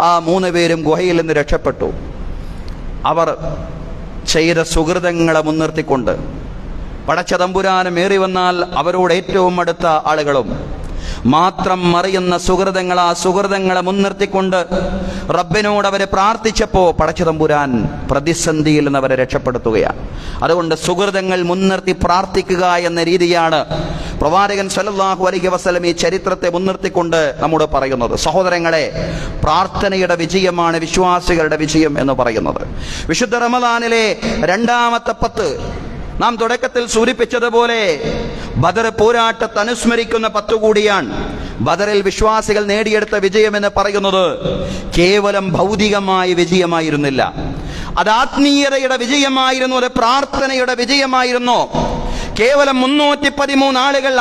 ആ 3 പേരും ഗുഹയിൽ നിന്ന് രക്ഷപ്പെട്ടു. അവർ ചെയ്ത സുഹൃതങ്ങളെ മുൻനിർത്തിക്കൊണ്ട് പടച്ചതമ്പുരാനും ഏറി വന്നാൽ അവരോട് ഏറ്റവും അടുത്ത ആളുകളും മാത്രം മറിയുന്ന സുഹൃതങ്ങൾ, ആ സുഹൃതങ്ങളെ മുൻനിർത്തിക്കൊണ്ട് റബ്ബിനോട് അവരെ പ്രാർത്ഥിച്ചപ്പോൾ പടച്ചതമ്പുരാൻ പ്രതിസന്ധിയിൽ നിന്ന് അവരെ രക്ഷപ്പെടുത്തുകയാണ്. അതുകൊണ്ട് സുഹൃതങ്ങൾ മുൻനിർത്തി പ്രാർത്ഥിക്കുക എന്ന രീതിയാണ് പ്രവാചകൻ സല്ലല്ലാഹു അലൈഹി വസല്ലം ഈ ചരിത്രത്തെ മുൻനിർത്തിക്കൊണ്ട് നമ്മോട് പറയുന്നത്. സഹോദരങ്ങളെ, പ്രാർത്ഥനയുടെ വിജയമാണ് വിശ്വാസികളുടെ വിജയം എന്ന് പറയുന്നത്. വിശുദ്ധ റമദാനിലെ രണ്ടാമത്തെ 10 നാം തുടക്കത്തിൽ സൂചിപ്പിച്ചതുപോലെ ബദർ പോരാട്ടത്തെ അനുസ്മരിക്കുന്ന 10 കൂടിയാണ്. ബദറിൽ വിശ്വാസികൾ നേടിയെടുത്ത വിജയം എന്ന് പറയുന്നത് കേവലം ഭൗതികമായ വിജയമായിരുന്നില്ല, അത് ആത്മീയതയുടെ വിജയമായിരുന്നു, അത് പ്രാർത്ഥനയുടെ വിജയമായിരുന്നു. കേവലം 313 ആളുകൾ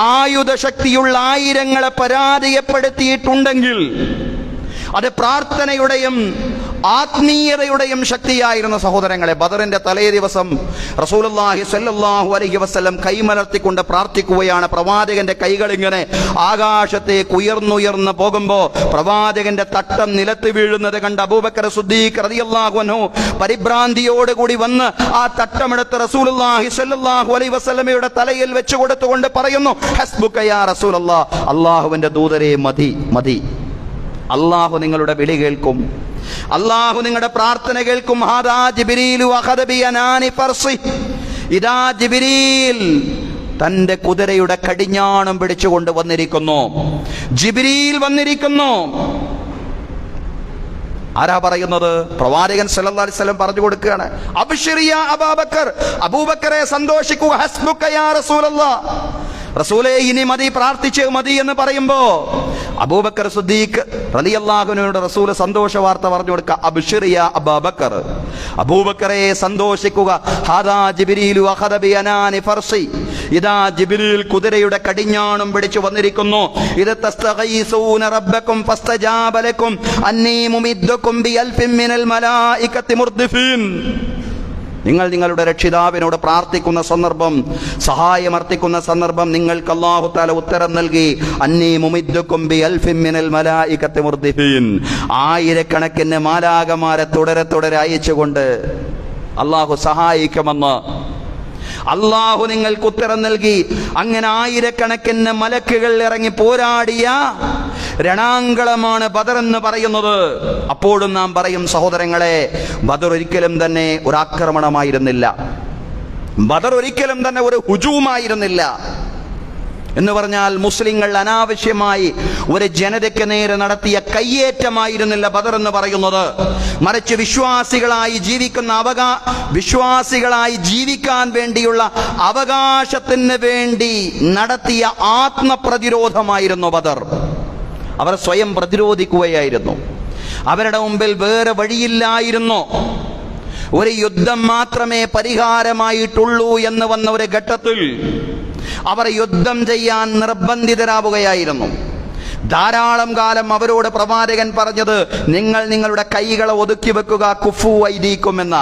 ആയുധശക്തിയുള്ള ആയിരങ്ങളെ പരാജയപ്പെടുത്തിയിട്ടുണ്ടെങ്കിൽ അത് പ്രാർത്ഥനയുടെയും ആത്മീയതയുടെയും ശക്തിയായിരുന്ന സഹോദരങ്ങളെ. ബദറിന്റെ തലേ ദിവസം റസൂലുള്ളാഹി സ്വല്ലല്ലാഹു അലൈഹി വസല്ലം കൈമലർത്തിക്കൊണ്ട് പ്രാർത്ഥിക്കുകയാണ്. പ്രവാചകന്റെ കൈകൾ ഇങ്ങനെ ആകാശത്തേക്ക് ഉയർന്നുയർന്ന് പോകുമ്പോൾ പ്രവാചകന്റെ തട്ടം നിലത്ത് വീഴുന്നത് കണ്ട് അബൂബക്കർ സിദ്ദീഖ് റളിയല്ലാഹു അൻഹു പരിഭ്രാന്തിയോടുകൂടി വന്ന് ആ തട്ടമെടുത്ത് റസൂലുള്ളാഹി സ്വല്ലല്ലാഹു അലൈഹി വസല്ലമയുടെ തലയിൽ വെച്ച് കൊടുത്തുകൊണ്ട് പറയുന്നു, ഹസ്ബുക യാ റസൂലല്ലാഹ്, അല്ലാഹുവിന്റെ ദൂതരെ മതി മതി, അല്ലാഹു നിങ്ങളുടെ വിളി കേൾക്കും, അല്ലാഹു നിങ്ങളുടെ പ്രാർത്ഥന കേൾക്കും. ഹാദാ ജിബ്രീലു അഖദ ബിയനാനി ഫർസി, ഇദാ ജിബ്രീൽ തന്റെ കുതിരയുടെ കടിഞ്ഞാണം പിടിച്ചുകൊണ്ട് വന്നിരിക്കുന്നു. ജിബ്രീൽ വന്നിരിക്കുന്നു. ആരാ പറയുന്നത്? പ്രവാചകൻ സല്ലല്ലാഹു അലൈഹി വസല്ലം പറഞ്ഞു കൊടുക്കുകയാണ്, അബ്ശിർ യാ അബൂബക്കർ, അബൂബക്കറെ സന്തോഷിക്കുക, ഹസ്ബുക യാ റസൂലല്ലാഹ്, റസൂലേ ഇനി മതി, പ്രാർത്ഥിച്ച് മതി എന്ന് പറയുമ്പോ അബൂബക്കർ സിദ്ദീഖ് റളിയല്ലാഹു അൻഹുവിനോട് റസൂൽ സന്തോഷ വാർത്ത പറഞ്ഞു കൊടുക്കുക, അബ്ശിർ യാ അബൂബക്കർ, അബൂബക്കറെ സന്തോഷിക്കുക, ഹാദാ ജിബ്രീലു അഖദ ബിയനാനി ഫർസി, ഇദാ ജിബ്രീൽ കുതിരയുടെ കടിഞ്ഞാണം പിടിച്ചു വന്നിരിക്കുന്നു. ഇത് തസ്തഗീസൂന റബ്ബക്കും ഫസ്തജാബ ലക്കും അന്നീ മുമിദ്ദുക്കും ബിഅൽഫിൻ മിനൽ മലായികത്തി മുർദിഫീൻ. നിങ്ങൾ നിങ്ങളുടെ രക്ഷിതാവിനോട് പ്രാർത്ഥിക്കുന്ന സന്ദർഭം, സഹായമർത്ഥിക്കുന്ന സന്ദർഭം നിങ്ങൾക്ക് അല്ലാഹു തആല ഉത്തരം നൽകി. അന്നീ മുമിദ്ദുക്കും ബിഅൽഫിൻ മിനൽ മലായികത്തി മുർദിഫീൻ, ആയിരക്കണക്കിന് മാലാകമാരെ തുടരെ അയച്ചുകൊണ്ട് അല്ലാഹു സഹായിക്കുമെന്ന് അല്ലാഹു നിങ്ങൾക്ക് ഉത്തരം നൽകി. അങ്ങനെ ആയിരക്കണക്കിന് മലക്കുകൾ ഇറങ്ങി പോരാടിയ രണാങ്കളമാണ് ബദർ എന്ന് പറയുന്നത്. അപ്പോഴും നാം പറയും സഹോദരങ്ങളെ, ബദർ ഒരിക്കലും തന്നെ ഒരു ആക്രമണമായിരുന്നില്ല, ബദർ ഒരിക്കലും തന്നെ ഒരു ഹുജൂമായിരുന്നില്ല. എന്ന് പറഞ്ഞാൽ മുസ്ലിങ്ങൾ അനാവശ്യമായി ഒരു ജനതയ്ക്ക് നേരെ നടത്തിയ കയ്യേറ്റമായിരുന്നില്ല ബദർ എന്ന് പറയുന്നത്. മറിച്ച് വിശ്വാസികളായി ജീവിക്കാൻ വേണ്ടിയുള്ള അവകാശത്തിന് വേണ്ടി നടത്തിയ ആത്മപ്രതിരോധമായിരുന്നു ബദർ. അവർ സ്വയം പ്രതിരോധിക്കുകയായിരുന്നു. അവരുടെ മുമ്പിൽ വേറെ വഴിയില്ലായിരുന്നു. ഒരു യുദ്ധം മാത്രമേ പരിഹാരമായിട്ടുള്ളൂ എന്ന് വന്ന ഒരു ഘട്ടത്തിൽ അവർ യുദ്ധം ചെയ്യാൻ നിർബന്ധിതരാവുകയായിരുന്നു. ധാരാളം കാലം അവരോട് പ്രവാചകൻ പറഞ്ഞത്, നിങ്ങൾ നിങ്ങളുടെ കൈകളെ ഒതുക്കി വെക്കുക, കുഫു ഐദീക്കും എന്ന,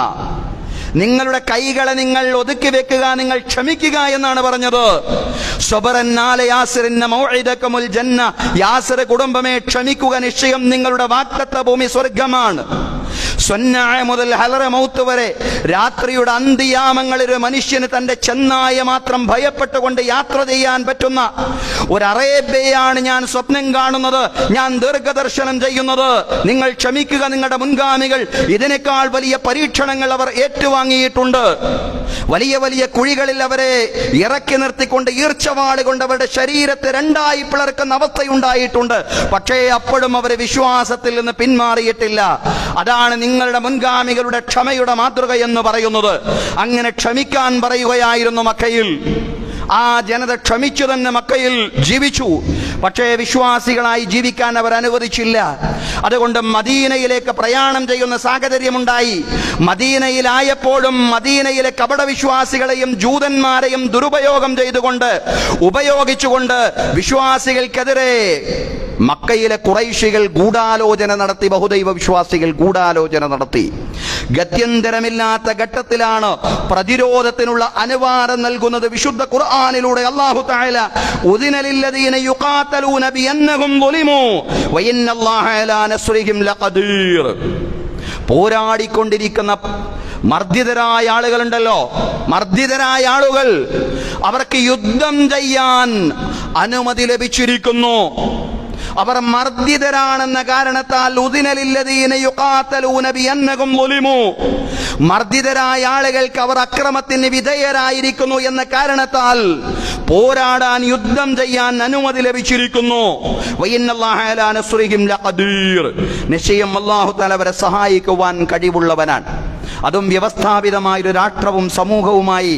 നിങ്ങളുടെ കൈകളെ നിങ്ങൾ ഒതുക്കി വെക്കുക, നിങ്ങൾ ക്ഷമിക്കുക എന്നാണ് പറഞ്ഞത്. യാസിർ കുടുംബമേ, ക്ഷമിക്കുക, നിശ്ചയം നിങ്ങളുടെ വാഗ്ദത്ത ഭൂമി സ്വർഗമാണ്. മുതൽ ഹലറമൗത്ത് വരെ രാത്രിയുടെ അന്ത്യയാമങ്ങളിൽ ഒരു മനുഷ്യന് തന്റെ ചെന്നായ മാത്രം ഭയപ്പെട്ടുകൊണ്ട് യാത്ര ചെയ്യാൻ പറ്റുന്ന ഒരു അറേബ്യയാണ് ഞാൻ സ്വപ്നം കാണുന്നത്, ഞാൻ ദീർഘദർശനം ചെയ്യുന്നത്. നിങ്ങൾ ക്ഷമിക്കുക, നിങ്ങളുടെ മുൻഗാമികൾ ഇതിനേക്കാൾ വലിയ പരീക്ഷണങ്ങൾ അവർ ഏറ്റുവാങ്ങിയിട്ടുണ്ട്. വലിയ വലിയ കുഴികളിൽ അവരെ ഇറക്കി നിർത്തിക്കൊണ്ട് ഈർച്ചവാള് കൊണ്ട് അവരുടെ ശരീരത്തെ രണ്ടായി പിളർക്കുന്ന അവസ്ഥയുണ്ടായിട്ടുണ്ട്. പക്ഷേ അപ്പോഴും അവർ വിശ്വാസത്തിൽ നിന്ന് പിന്മാറിയിട്ടില്ല. അതാണ് നിങ്ങളുടെ മുൻഗാമികളുടെ ക്ഷമയുടെ മാതൃക എന്ന് പറയുന്നത്. അങ്ങനെ ക്ഷമിക്കാൻ പറയുകയായിരുന്നു മക്കയിൽ. ആ ജനത ക്ഷമിച്ചു തന്നെ മക്കയിൽ ജീവിച്ചു. പക്ഷേ വിശ്വാസികളായി ജീവിക്കാൻ അവർ അനുവദിച്ചില്ല. അതുകൊണ്ട് മദീനയിലേക്ക് പ്രയാണം ചെയ്യുന്ന സാഹചര്യമുണ്ടായി. മദീനയിലായപ്പോഴും മദീനയിലെ കപടവിശ്വാസികളെയും ജൂതന്മാരെയും ദുരുപയോഗം ചെയ്തുകൊണ്ട് ഉപയോഗിച്ചുകൊണ്ട് വിശ്വാസികൾക്കെതിരെ മക്കയിലെ ഖുറൈശികൾ ഗൂഢാലോചന നടത്തി. ബഹുദൈവ വിശ്വാസികൾ ഗൂഢാലോചന നടത്തി. ഗത്യന്തരമില്ലാത്ത ഘട്ടത്തിലാണ് പ്രതിരോധത്തിനുള്ള അനുവാദം നൽകുന്നത് വിശുദ്ധ ഖുർആനിലൂടെ. അല്ലാഹു തആല ഉദിന ലില്ലദീന യുഖാതലൂന ബിഅന്നഹും ളുലിമു വഇന്നല്ലാഹ അലാ നസ്രിഹിം ലഖദീർ. പോരാടിക്കൊണ്ടിരിക്കുന്ന മർദ്ദിതരായ ആളുകളുണ്ടല്ലോ, മർദ്ദിതരായ ആളുകൾ, അവർക്ക് യുദ്ധം ചെയ്യാൻ അനുമതി ലഭിച്ചിരിക്കുന്നു. അവർ മർദ്ദിതരാണെന്ന കാരണത്താൽ മർദ്ദിതരായ ആളുകൾക്ക് അവർ അക്രമത്തിന് വിധേയരായിരിക്കുന്നു എന്ന കാരണത്താൽ പോരാടാൻ, യുദ്ധം ചെയ്യാൻ അനുമതി ലഭിച്ചിരിക്കുന്നു. നിശ്ചയം അല്ലാഹു തആല അവരെ സഹായിക്കുവാൻ കഴിവുള്ളവനാണ്. അതും വ്യവസ്ഥാപിതമായൊരു രാഷ്ട്രവും സമൂഹവുമായി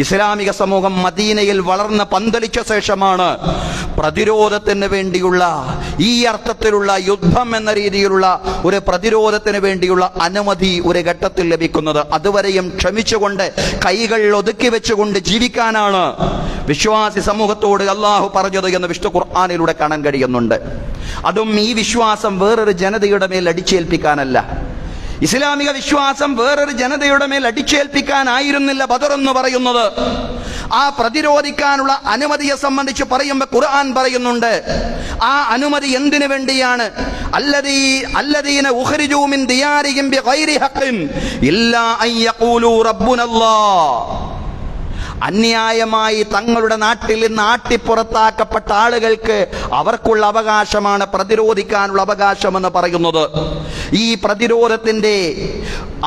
ഇസ്ലാമിക സമൂഹം മദീനയിൽ വളർന്ന് പന്തലിച്ച ശേഷമാണ് പ്രതിരോധത്തിന് വേണ്ടിയുള്ള, ഈ അർത്ഥത്തിലുള്ള യുദ്ധം എന്ന രീതിയിലുള്ള ഒരു പ്രതിരോധത്തിന് വേണ്ടിയുള്ള അനുമതി ഒരു ഘട്ടത്തിൽ ലഭിക്കുന്നത്. അതുവരെയും ക്ഷമിച്ചുകൊണ്ട് കൈകൾ ഒതുക്കി വെച്ചുകൊണ്ട് ജീവിക്കാനാണ് വിശ്വാസി സമൂഹത്തോട് അള്ളാഹു പറഞ്ഞത് എന്ന് വിശുദ്ധ ഖുർആനിലൂടെ കാണാൻ കഴിയുന്നുണ്ട്. അതും ഈ വിശ്വാസം വേറൊരു ജനതയുടെ മേൽ അടിച്ചേൽപ്പിക്കാനല്ല. ഇസ്ലാമിക വിശ്വാസം വേറൊരു ജനതയുടെ മേൽ അടിച്ചേൽപ്പിക്കാനായിരുന്നില്ല ബദർ എന്ന് പറയുന്നത്. ആ പ്രതിരോധിക്കാനുള്ള അനുമതിയെ സംബന്ധിച്ച് പറയുമ്പോൾ ഖുർആൻ പറയുന്നുണ്ട്, ആ അനുമതി എന്തിനു വേണ്ടിയാണ്? അല്ലദീന ഉഖ്രിജൂ മിൻ ദിയാരിഹിം ബിഗൈരി ഹഖ്ഇൻ ഇല്ലാ അൻ യഖൂലൂ റബ്ബുനല്ലാഹ്. അന്യായമായി തങ്ങളുടെ നാട്ടിൽ നിന്ന് ആട്ടിപ്പുറത്താക്കപ്പെട്ട ആളുകൾക്ക് അവർക്കുള്ള അവകാശമാണ് പ്രതിരോധിക്കാനുള്ള അവകാശമെന്ന് പറയുന്നത്. ഈ പ്രതിരോധത്തിന്റെ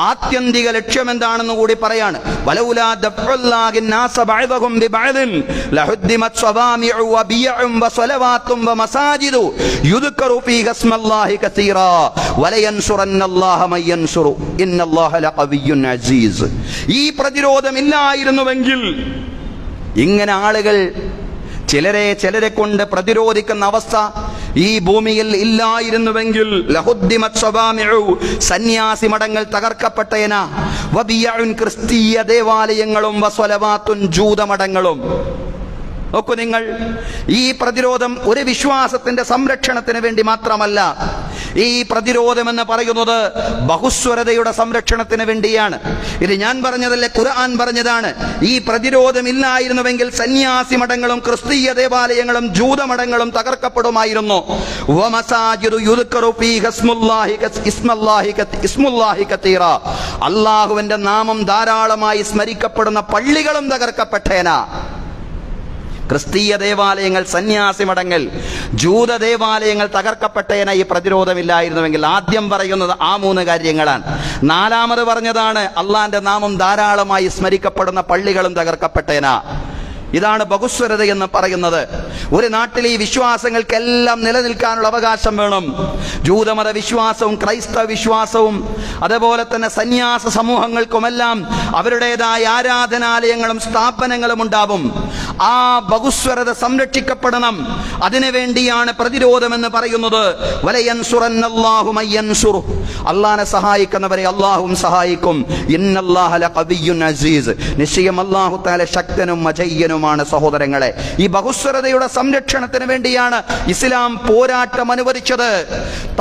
ആത്യന്തിക ലക്ഷ്യം എന്താണെന്ന് കൂടി പറയാണ്. വലൗലാ ദഫ്ഉല്ലാഹി നാസ ബഅദഹും ബിബഅദിൻ ലഹുദ്ദിമത് സ്വവാമിഉ വബിയഉം വസലവാത്തും വമസാജിദു യുദ്കറു ഫീഹി ഇസ്മല്ലാഹി കസീറാ വലയൻസുറന്നല്ലാഹ മയ്യൻസുറു ഇന്നല്ലാഹ ലഖവിയ്യുൻ അസീസ്. ഈ പ്രതിരോധം ഇല്ലായിരുന്നുവെങ്കിൽ, ഇങ്ങനെ ആളുകൾ ചിലരെ കൊണ്ട് പ്രതിരോധിക്കുന്ന അവസ്ഥ ഈ ഭൂമിയിൽ ഇല്ലായിരുന്നുവെങ്കിൽ ലഹുദ്ദിമത് സ്വവാമിഉ, സന്യാസി മഠങ്ങൾ തകർക്കപ്പെട്ടേന, വബിയഉൻ, ക്രിസ്തീയ ദേവാലയങ്ങളും, വസ്വലവാത്തുൻ, ജൂതമഠങ്ങളും. നോക്കൂ നിങ്ങൾ, ഈ പ്രതിരോധം ഒരു വിശ്വാസത്തിന്റെ സംരക്ഷണത്തിന് വേണ്ടി മാത്രമല്ല. ഈ പ്രതിരോധം എന്ന് പറയുന്നത് ബഹുസ്വരതയുടെ സംരക്ഷണത്തിന് വേണ്ടിയാണ്. ഇത് ഞാൻ പറഞ്ഞതല്ലേ, ഖുർആൻ പറഞ്ഞതാണ്. ഈ പ്രതിരോധം ഇല്ലായിരുന്നുവെങ്കിൽ സന്യാസി മഠങ്ങളും ക്രിസ്തീയ ദേവാലയങ്ങളും ജൂതമഠങ്ങളും തകർക്കപ്പെടുമായിരുന്നു. അല്ലാഹുവിന്റെ നാമം ധാരാളമായി സ്മരിക്കപ്പെടുന്ന പള്ളികളും തകർക്കപ്പെട്ടേന. ക്രിസ്തീയ ദേവാലയങ്ങൾ, സന്യാസി മഠങ്ങൾ, ജൂത ദേവാലയങ്ങൾ തകർക്കപ്പെട്ടേന ഈ പ്രതിരോധമില്ലായിരുന്നുവെങ്കിൽ. ആദ്യം പറയുന്നത് ആ 3 കാര്യങ്ങളാണ്. നാലാമത് പറഞ്ഞതാണ് അള്ളാന്റെ നാമം ധാരാളമായി സ്മരിക്കപ്പെടുന്ന പള്ളികളും തകർക്കപ്പെട്ടേന. ഇതാണ് ബഹുസ്വരത എന്ന് പറയുന്നത്. ഒരു നാട്ടിൽ ഈ വിശ്വാസങ്ങൾക്കെല്ലാം നിലനിൽക്കാനുള്ള അവകാശം വേണം. ജൂതമത വിശ്വാസവും ക്രൈസ്തവ വിശ്വാസവും അതുപോലെ തന്നെ സന്യാസ സമൂഹങ്ങൾക്കുമെല്ലാം അവരുടേതായ ആരാധനാലയങ്ങളും സ്ഥാപനങ്ങളും ഉണ്ടാവും. ആ ബഹുസ്വരത സംരക്ഷിക്കപ്പെടണം. അതിനുവേണ്ടിയാണ് പ്രതിരോധം എന്ന് പറയുന്നത്. വലയൻസുറന്നല്ലാഹു മയ്യൻസുറു, അള്ളാഹനെ സഹായിക്കുന്നവരെ അള്ളാഹുവും സഹായിക്കും. ഇന്നല്ലാഹ ലഖവിയ്യുൻ അസീസ്, നിശ്ചയം അല്ലാഹു തആല ശക്തനും അജയ്യനുമാണ്. സഹോദരങ്ങളെ, ഈ ബഹുസ്വരതയുടെ സംരക്ഷണത്തിന് വേണ്ടിയാണ് ഇസ്ലാം പോരാട്ടം അനുവദിച്ചത്.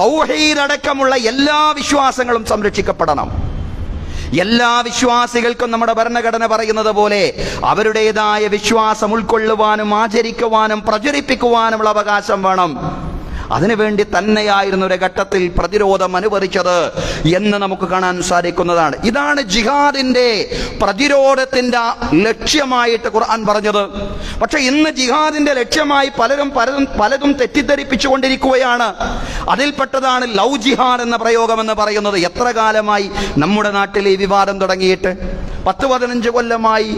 തൗഹീദ് അടക്കമുള്ള എല്ലാ വിശ്വാസങ്ങളും സംരക്ഷിക്കപ്പെടണം. എല്ലാ വിശ്വാസികൾക്കും നമ്മുടെ ഭരണഘടന പറയുന്നത് പോലെ അവരുടേതായ വിശ്വാസം ഉൾക്കൊള്ളുവാനും ആചരിക്കുവാനും പ്രചരിപ്പിക്കുവാനുമുള്ള അവകാശം വേണം. അതിനുവേണ്ടി തന്നെയായിരുന്നു ഒരു ഘട്ടത്തിൽ പ്രതിരോധം അനുവദിച്ചത് എന്ന് നമുക്ക് കാണാൻ സാധിക്കുന്നതാണ്. ഇതാണ് ജിഹാദിന്റെ പ്രതിരോധത്തിന്റെ ലക്ഷ്യമായിട്ട് ഖുർആൻ പറഞ്ഞത്. പക്ഷെ ഇന്ന് ജിഹാദിന്റെ ലക്ഷ്യമായി പലതും തെറ്റിദ്ധരിപ്പിച്ചുകൊണ്ടിരിക്കുകയാണ്. അതിൽപ്പെട്ടതാണ് ലവ് ജിഹാദ് എന്ന പ്രയോഗം എന്ന് പറയുന്നത്. എത്ര കാലമായി നമ്മുടെ നാട്ടിൽ ഈ വിവാദം തുടങ്ങിയിട്ട്? 10-15 കൊല്ലമായി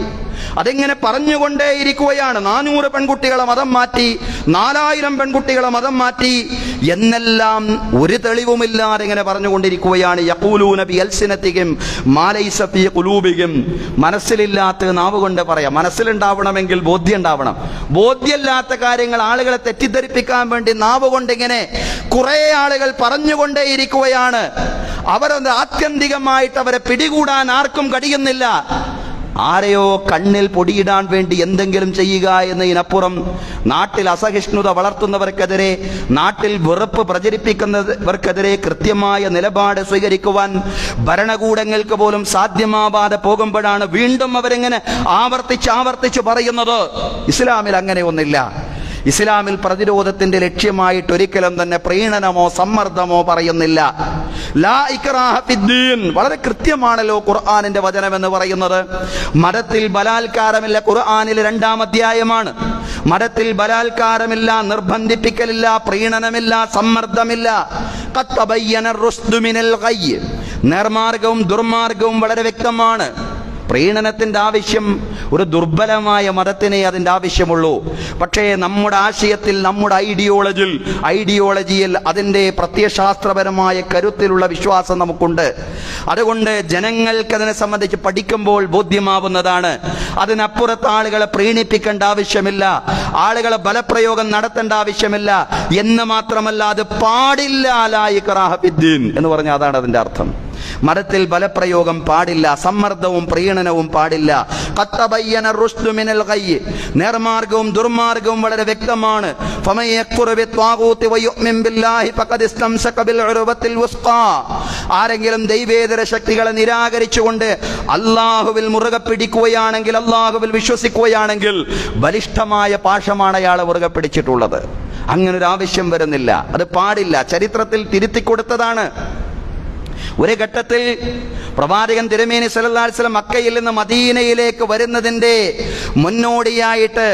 അതിങ്ങനെ പറഞ്ഞുകൊണ്ടേയിരിക്കുകയാണ്. 400 പെൺകുട്ടികളെ മതം മാറ്റി, 4000 പെൺകുട്ടികളെ മതം മാറ്റി എന്നെല്ലാം ഒരു തെളിവുമില്ലാതെ ഇങ്ങനെ പറഞ്ഞുകൊണ്ടിരിക്കുകയാണ്. യഖൂലൂന ബി അൽസിനതിഹിം മാ ലൈസ ഫീ ഖുലൂബിഹിം, മനസ്സിലില്ലാത്ത നാവ് കൊണ്ട് പറയാം. മനസ്സിലുണ്ടാവണമെങ്കിൽ ബോധ്യം ഉണ്ടാവണം. ബോധ്യമില്ലാത്ത കാര്യങ്ങൾ ആളുകളെ തെറ്റിദ്ധരിപ്പിക്കാൻ വേണ്ടി നാവ് കൊണ്ട് ഇങ്ങനെ കുറെ ആളുകൾ പറഞ്ഞുകൊണ്ടേയിരിക്കുകയാണ്. അവരത് ആത്യന്തികമായിട്ട് അവരെ പിടികൂടാൻ ആർക്കും കഴിയുന്നില്ല. ആരെയോ കണ്ണിൽ പൊടിയിടാൻ വേണ്ടി എന്തെങ്കിലും ചെയ്യുക എന്നതിനപ്പുറം നാട്ടിൽ അസഹിഷ്ണുത വളർത്തുന്നവർക്കെതിരെ, നാട്ടിൽ വെറുപ്പ് പ്രചരിപ്പിക്കുന്നവർക്കെതിരെ കൃത്യമായ നിലപാട് സ്വീകരിക്കുവാൻ ഭരണകൂടങ്ങൾക്ക് പോലും സാധ്യമാവാതെ പോകുമ്പോഴാണ് വീണ്ടും അവരെങ്ങനെ ആവർത്തിച്ച് പറയുന്നത്. ഇസ്ലാമിൽ അങ്ങനെ ഒന്നില്ല. ഇസ്ലാമിൽ പ്രതിരോധത്തിന്റെ ലക്ഷ്യമായിട്ട് ഒരിക്കലും തന്നെ പ്രീണനമോ സമ്മർദ്ദമോ പറയുന്നില്ല. ലാ ഇക്റാഹ ഫിദ്ദീൻ, വളരെ കൃത്യമാണല്ലോ ഖുർആനിന്റെ വചനം എന്ന് പറയുന്നത്. മതത്തിൽ ബലാത്കാരമില്ല, ഖുർആനിൽ 2-ാം അധ്യായമാണ്. മതത്തിൽ ബലാത്കാരമില്ല, നിർബന്ധിപ്പിക്കലില്ല, പ്രീണനമില്ല, സമ്മർദ്ദമില്ല. ഖദ് തബയ്യന റുശ്ദു മിനൽ ഗയ്യ്, നേർമാർഗവും ദുർമാർഗവും വളരെ വ്യക്തമാണ്. പ്രീണനത്തിന്റെ ആവശ്യം ഒരു ദുർബലമായ മതത്തിനെ അതിൻ്റെ ആവശ്യമുള്ളൂ. പക്ഷേ നമ്മുടെ ആശയത്തിൽ, നമ്മുടെ ഐഡിയോളജിയിൽ അതിൻ്റെ പ്രത്യയശാസ്ത്രപരമായ കരുത്തിലുള്ള വിശ്വാസം നമുക്കുണ്ട്. അതുകൊണ്ട് ജനങ്ങൾക്ക് അതിനെ സംബന്ധിച്ച് പഠിക്കുമ്പോൾ ബോധ്യമാവുന്നതാണ്. അതിനപ്പുറത്ത് ആളുകളെ പ്രീണിപ്പിക്കേണ്ട ആവശ്യമില്ല, ആളുകളെ ബലപ്രയോഗം നടത്തേണ്ട ആവശ്യമില്ല എന്ന് മാത്രമല്ല, അത് പാടില്ല. ലാ ഇക്റാഹ ഫിദ്ദീൻ എന്ന് പറഞ്ഞാൽ അതാണ് അതിൻ്റെ അർത്ഥം. മതത്തിൽ ബലപ്രയോഗം പാടില്ല, സമ്മർദ്ദവും പ്രീണനവും പാടില്ല. ഖദ് തബയ്യന റുശ്ദു മിനൽ ഗയ്യ്, നേർമാർഗവും ദുർമാർഗവും വളരെ വ്യക്തമാണ്. ഫമൻ യക്ഫുർ ബിത്വാഗൂതി വയുമിൻ ബില്ലാഹി ഫഖദ് ഇസ്തംസക ബിൽ ഉർവത്തിൽ വുസ്ഖാ, ആരെങ്കിലും ദൈവേതര ശക്തികളെ നിരാകരിച്ചുകൊണ്ട് അല്ലാഹുവിൽ മുറുകെ പിടിക്കുകയാണെങ്കിൽ, അല്ലാഹുവിൽ വിശ്വസിക്കുകയാണെങ്കിൽ ബലിഷ്ഠമായ പാശമാണ് അയാളെ മുറുകെ പിടിച്ചിട്ടുള്ളത്. അങ്ങനൊരു ആവശ്യം വരുന്നില്ല, അത് പാടില്ല. ചരിത്രത്തിൽ തിരുത്തി കൊടുത്തതാണ്. ഒരു ഘട്ടത്തിൽ പ്രവാചകൻ തിരുമേനി സല്ലല്ലാഹു അലൈഹി വസല്ലം മക്കയിൽ നിന്ന് മദീനയിലേക്ക് വരുന്നതിൻ്റെ മുന്നോടിയായിട്ട്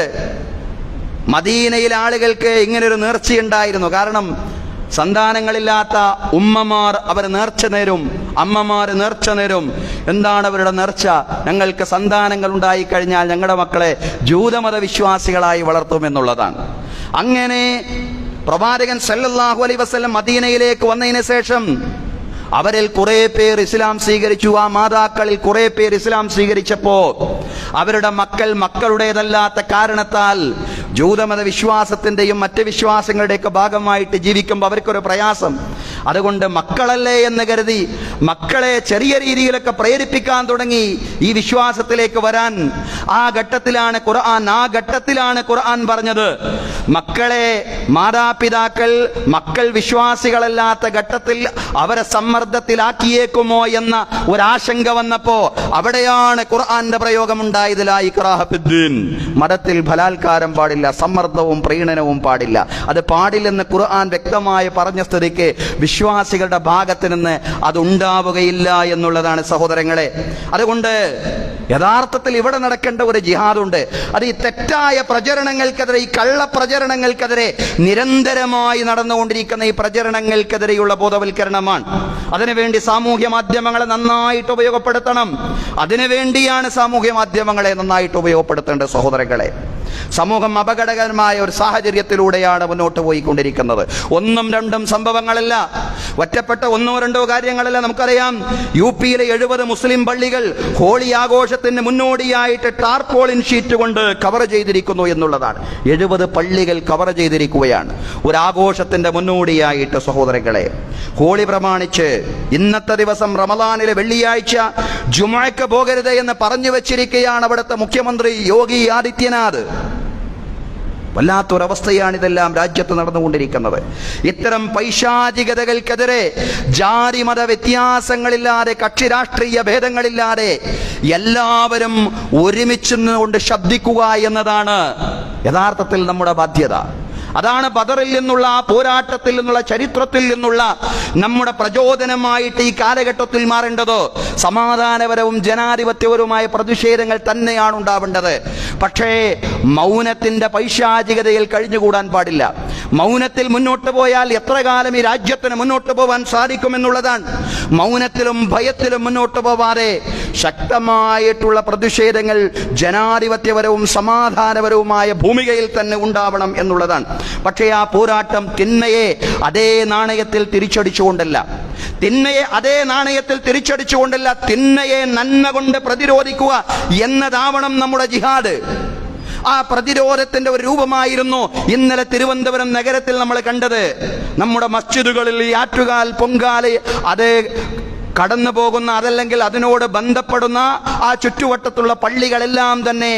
മദീനയിലെ ആളുകൾക്ക് ഇങ്ങനൊരു നേർച്ചയുണ്ടായിരുന്നു. കാരണം സന്താനങ്ങളില്ലാത്ത ഉമ്മമാർ അവർ നേർച്ച നേരും, അമ്മമാർ നേർച്ച നേരും. എന്താണ് അവരുടെ നേർച്ച? ഞങ്ങൾക്ക് സന്താനങ്ങൾ ഉണ്ടായിക്കഴിഞ്ഞാൽ ഞങ്ങളുടെ മക്കളെ ജൂതമത വിശ്വാസികളായി വളർത്തുമെന്നുള്ളതാണ്. അങ്ങനെ പ്രവാചകൻ സല്ലല്ലാഹു അലൈഹി വസല്ലം മദീനയിലേക്ക് വന്നതിന് ശേഷം അവരിൽ കുറെ പേർ ഇസ്ലാം സ്വീകരിച്ചു. ആ മാതാക്കളിൽ കുറെ പേർ ഇസ്ലാം സ്വീകരിച്ചപ്പോ അവരുടെ മക്കളുടേതല്ലാത്ത കാരണത്താൽ ജൂതമത വിശ്വാസത്തിന്റെയും മറ്റ് വിശ്വാസങ്ങളുടെയൊക്കെ ഭാഗമായിട്ട് ജീവിക്കുമ്പോൾ അവർക്കൊരു പ്രയാസം. അതുകൊണ്ട് മക്കളല്ലേ എന്ന് കരുതി മക്കളെ ചെറിയ രീതിയിലൊക്കെ പ്രേരിപ്പിക്കാൻ തുടങ്ങി ഈ വിശ്വാസത്തിലേക്ക് വരാൻ. ആ ഘട്ടത്തിലാണ് ഖുർആൻ പറഞ്ഞത്, മക്കളെ മാതാപിതാക്കൾ മക്കൾ വിശ്വാസികളല്ലാത്ത ഘട്ടത്തിൽ അവരെ സമ്മർദ്ദത്തിലാക്കിയേക്കുമോ എന്ന ഒരാശങ്ക വന്നപ്പോ അവിടെയാണ് ഖുർആന്റെ പ്രയോഗം ഉണ്ടായത്. ലാ ഇക്റാഹ ഫിദ്ദീൻ, മതത്തിൽ ബലാത്കാരം പാടില്ല, സമ്മർദ്ദവും പ്രീണനവും പാടില്ല. അത് പാടില്ലെന്ന് ഖുർആൻ വ്യക്തമായി പറഞ്ഞ സ്ഥിതിക്ക് വിശ്വാസികളുടെ ഭാഗത്ത് നിന്ന് അതുണ്ടാവുകയില്ല എന്നുള്ളതാണ് സഹോദരങ്ങളെ. അതുകൊണ്ട് യഥാർത്ഥത്തിൽ ഇവിടെ നടക്കേണ്ട ഒരു ജിഹാദുണ്ട്. അത് ഈ തെറ്റായ പ്രചരണങ്ങൾക്കെതിരെ, ഈ കള്ളപ്രചരണങ്ങൾക്കെതിരെ നിരന്തരമായി നടന്നുകൊണ്ടിരിക്കുന്ന ഈ പ്രചരണങ്ങൾക്കെതിരെയുള്ള ബോധവൽക്കരണമാണ്. അതിനുവേണ്ടി സാമൂഹ്യ മാധ്യമങ്ങളെ നന്നായിട്ട് ഉപയോഗപ്പെടുത്തണം. അതിനുവേണ്ടിയാണ് സാമൂഹ്യ മാധ്യമങ്ങളെ നന്നായിട്ട് ഉപയോഗപ്പെടുത്തേണ്ടത് സഹോദരങ്ങളെ. സമൂഹം അപകടകരമായ ഒരു സാഹചര്യത്തിലൂടെയാണ് മുന്നോട്ട് പോയിക്കൊണ്ടിരിക്കുന്നത്. 1-2 സംഭവങ്ങളല്ല, ഒറ്റപ്പെട്ട 1-2 കാര്യങ്ങളല്ല. നമുക്കറിയാം, UP-യിലെ 70 മുസ്ലിം പള്ളികൾ ഹോളി ആഘോഷത്തിന് മുന്നോടിയായിട്ട് ടാർപോളിൻ ഷീറ്റ് കൊണ്ട് കവർ ചെയ്തിരിക്കുന്നു എന്നുള്ളതാണ്. 70 പള്ളികൾ കവർ ചെയ്തിരിക്കുകയാണ് ഒരു ആഘോഷത്തിന്റെ മുന്നോടിയായിട്ട്. സഹോദരങ്ങളെ, ഹോളി പ്രമാണിച്ച് ഇന്നത്തെ ദിവസം റമദാനിലെ വെള്ളിയാഴ്ച ജുമുഅക്ക് പോകരുത് എന്ന് പറഞ്ഞു വെച്ചിരിക്കുകയാണ് അവിടുത്തെ മുഖ്യമന്ത്രി യോഗി ആദിത്യനാഥ്. വല്ലാത്തൊരവസ്ഥയാണിതെല്ലാം രാജ്യത്ത് നടന്നുകൊണ്ടിരിക്കുന്നത്. ഇത്തരം പൈശാചികതകൾക്കെതിരെ ജാതി മത വ്യത്യാസങ്ങളില്ലാതെ, കക്ഷി രാഷ്ട്രീയ ഭേദങ്ങളില്ലാതെ എല്ലാവരും ഒരുമിച്ച് കൊണ്ട് ശബ്ദിക്കുക എന്നതാണ് യഥാർത്ഥത്തിൽ നമ്മുടെ ബാധ്യത. അതാണ് ബദറിൽ നിന്നുള്ള ആ പോരാട്ടത്തിൽ നിന്നുള്ള, ചരിത്രത്തിൽ നിന്നുള്ള നമ്മുടെ പ്രചോദനമായിട്ട് ഈ കാലഘട്ടത്തിൽ മാറേണ്ടത്. സമാധാനപരവും ജനാധിപത്യപരവുമായ പ്രതിഷേധങ്ങൾ തന്നെയാണ് ഉണ്ടാവേണ്ടത്. പക്ഷേ മൗനത്തിന്റെ പൈശാചികതയിൽ കഴിഞ്ഞുകൂടാൻ പാടില്ല. മൗനത്തിൽ മുന്നോട്ട് പോയാൽ എത്ര കാലം ഈ രാജ്യത്തിന് മുന്നോട്ട് പോകാൻ സാധിക്കുമെന്നുള്ളതാണ്. മൗനത്തിലും ഭയത്തിലും മുന്നോട്ട് പോവാതെ ശക്തമായിട്ടുള്ള പ്രതിഷേധങ്ങൾ ജനാധിപത്യപരവും സമാധാനപരവുമായ ഭൂമികയിൽ തന്നെ ഉണ്ടാവണം എന്നുള്ളതാണ്. പക്ഷേ ആ പോരാട്ടം തിന്മയെ അതേ നാണയത്തിൽ തിരിച്ചടിച്ചുകൊണ്ടല്ല, തിന്മയെ നന്മ കൊണ്ട് പ്രതിരോധിക്കുക എന്നതാവണം നമ്മുടെ ജിഹാദ്. ആ പ്രതിരോധത്തിന്റെ ഒരു രൂപമായിരുന്നു ഇന്നലെ തിരുവനന്തപുരം നഗരത്തിൽ നമ്മൾ കണ്ടത്. നമ്മുടെ മസ്ജിദുകളിൽ ഈ ആറ്റുകാൽ, പൊങ്കാല അത് കടന്നു പോകുന്ന, അതല്ലെങ്കിൽ അതിനോട് ബന്ധപ്പെടുന്ന ആ ചുറ്റുവട്ടത്തുള്ള പള്ളികളെല്ലാം തന്നെ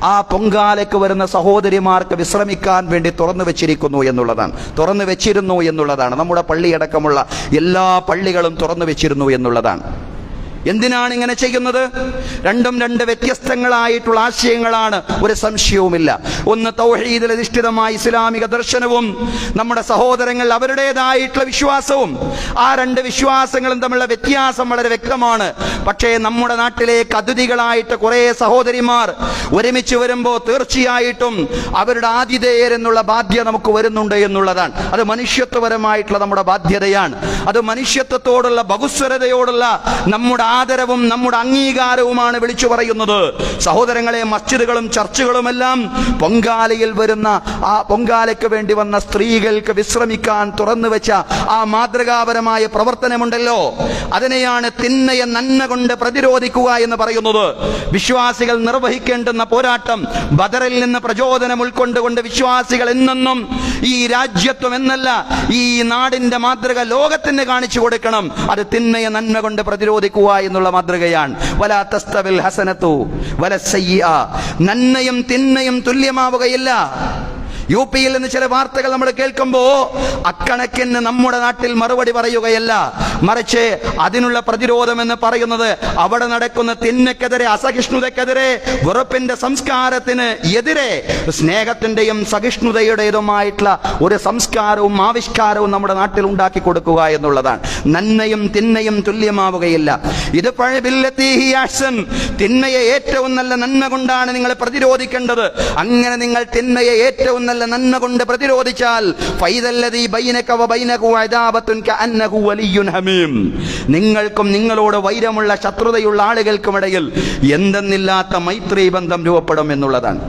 ആ പൊങ്കാലയ്ക്ക് വരുന്ന സഹോദരിമാർക്ക് വിശ്രമിക്കാൻ വേണ്ടി തുറന്നു വെച്ചിരുന്നു എന്നുള്ളതാണ്. നമ്മുടെ പള്ളിയടക്കമുള്ള എല്ലാ പള്ളികളും തുറന്നു വെച്ചിരുന്നു എന്നുള്ളതാണ്. എന്തിനാണ് ഇങ്ങനെ ചെയ്യുന്നത്? രണ്ടും രണ്ട് വ്യത്യസ്തങ്ങളായിട്ടുള്ള ആശയങ്ങളാണ്, ഒരു സംശയവുമില്ല. ഒന്ന് തൗഹീദിൽ അധിഷ്ഠിതമായ ഇസ്ലാമിക ദർശനവും നമ്മുടെ സഹോദരങ്ങൾ അവരുടേതായിട്ടുള്ള വിശ്വാസവും. ആ രണ്ട് വിശ്വാസങ്ങളും തമ്മിലുള്ള വ്യത്യാസം വളരെ വ്യക്തമാണ്. പക്ഷേ നമ്മുടെ നാട്ടിലേക്ക് അതിഥികളായിട്ട് കുറെ സഹോദരിമാർ ഒരുമിച്ച് വരുമ്പോൾ തീർച്ചയായിട്ടും അവരുടെ ആതിഥേയരെന്നുള്ള ബാധ്യത നമുക്ക് വരുന്നുണ്ട് എന്നുള്ളതാണ്. അത് മനുഷ്യത്വപരമായിട്ടുള്ള നമ്മുടെ ബാധ്യതയാണ്. അത് മനുഷ്യത്വത്തോടുള്ള ബഹുസ്വരതയോടുള്ള നമ്മുടെ ആദരവും നമ്മുടെ അംഗീകാരവുമാണ് വിളിച്ചു പറയുന്നത്. സഹോദരങ്ങളെ, മസ്ജിദുകളും ചർച്ചുകളുമെല്ലാം പൊങ്കാലയിൽ വരുന്ന ആ പൊങ്കാലയ്ക്ക് വേണ്ടി വന്ന സ്ത്രീകൾക്ക് വിശ്രമിക്കാൻ തുറന്നു വെച്ച ആ മാതൃകാപരമായ പ്രവർത്തനമുണ്ടല്ലോ, അതിനെയാണ് തിന്മയെ നന്മ കൊണ്ട് പ്രതിരോധിക്കുക എന്ന് പറയുന്നത്. വിശ്വാസികൾ നിർവഹിക്കേണ്ടുന്ന പോരാട്ടം ബദറിൽ നിന്ന് പ്രചോദനം ഉൾക്കൊണ്ടുകൊണ്ട് വിശ്വാസികൾ എന്നെന്നും ഈ രാജ്യത്വം എന്നല്ല ഈ നാടിന്റെ മാതൃക ലോകത്തിന് കാണിച്ചു കൊടുക്കണം. അത് തിന്മയെ നന്മ കൊണ്ട് പ്രതിരോധിക്കുക എന്നുള്ള മാതൃകയാണ്. വലാ തസ്തവിൽ ഹസനതു വലസ്സയ്യിഅ, നന്മയും തിന്മയും തുല്യമാവുകയില്ല. യു പിയിൽ നിന്ന് ചില വാർത്തകൾ നമ്മൾ കേൾക്കുമ്പോൾ അക്കണക്കിന് നമ്മുടെ നാട്ടിൽ മറുപടി പറയുകയല്ല, മറിച്ച് അതിനുള്ള പ്രതിരോധം എന്ന് പറയുന്നത് അവിടെ നടക്കുന്ന തിന്മയ്ക്കെതിരെ, അസഹിഷ്ണുതയ്ക്കെതിരെ, വെറുപ്പിന്റെ സംസ്കാരത്തിന് എതിരെ സ്നേഹത്തിന്റെയും സഹിഷ്ണുതയുടേതുമായിട്ടുള്ള ഒരു സംസ്കാരവും ആവിഷ്കാരവും നമ്മുടെ നാട്ടിൽ ഉണ്ടാക്കി കൊടുക്കുക എന്നുള്ളതാണ്. നന്മയും തിന്മയും തുല്യമാവുകയില്ല. ഇത് തിന്മയെ ഏറ്റവും നല്ല നന്മ കൊണ്ടാണ് നിങ്ങൾ പ്രതിരോധിക്കേണ്ടത്. അങ്ങനെ നിങ്ങൾ തിന്മയെ ഏറ്റവും നല്ല നന്മ കൊണ്ട് പ്രതിരോധിച്ചാൽ നിങ്ങൾക്കും നിങ്ങളോട് വൈരമുള്ള ശത്രുതയുള്ള ആളുകൾക്കുമിടയിൽ എന്തെന്നില്ലാത്ത മൈത്രി ബന്ധം രൂപപ്പെടും എന്നുള്ളതാണ്.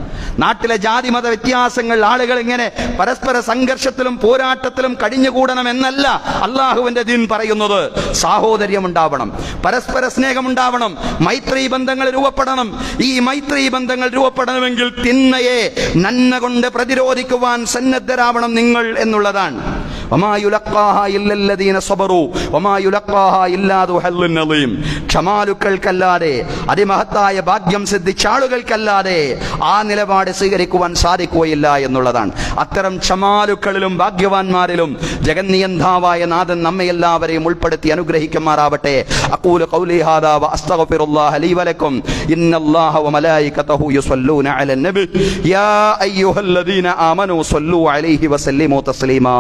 നാട്ടിലെ ജാതി മത വ്യത്യാസങ്ങൾ, ആളുകൾ ഇങ്ങനെ പരസ്പര സംഘർഷത്തിലും പോരാട്ടത്തിലും കഴിഞ്ഞുകൂടണം എന്നല്ല അള്ളാഹുവിന്റെ ദീൻ പറയുന്നത്. സാഹോദര്യം ഉണ്ടാവണം, പരസ്പര സ്നേഹമുണ്ടാവണം, മൈത്രി ബന്ധങ്ങൾ രൂപപ്പെടണം. ഈ മൈത്രി ബന്ധങ്ങൾ രൂപപ്പെടണമെങ്കിൽ തിന്മയെ നന്മ കൊണ്ട് പ്രതിരോധിക്കുവാൻ സന്നദ്ധരാവണം നിങ്ങൾ എന്നുള്ളതാണ്. ക്ഷമാലുക്കൾക്കല്ലാതെ, അതിമഹത്തായ ഭാഗ്യം സിദ്ധിച്ച ആളുകൾക്കല്ലാതെ ആ നിലപാട് സ്വീകരിക്കുവാൻ സാധിക്കുകയില്ല എന്നുള്ളതാണ്. അത്തരം ക്ഷമാലുക്കളിലും ഭാഗ്യവാന്മാരിലും ജഗന്നിയന്താവായ നാഥൻ നമ്മെ എല്ലാവരെയും ഉൾപ്പെടുത്തി അനുഗ്രഹിക്കുമാറാവട്ടെ. അഖൂലു ഖൗലി ഹാദാ വഅസ്തഗ്ഫിറുല്ലാഹ ലീ വലക്കും. ഇന്നല്ലാഹ വമലായികതഹു യുസല്ലൂന അലൻ നബി യാ അയ്യുഹല്ലദീന ആമനൂ സ്വല്ലൂ അലൈഹി വസല്ലിമൂ തസ്ലീമാ.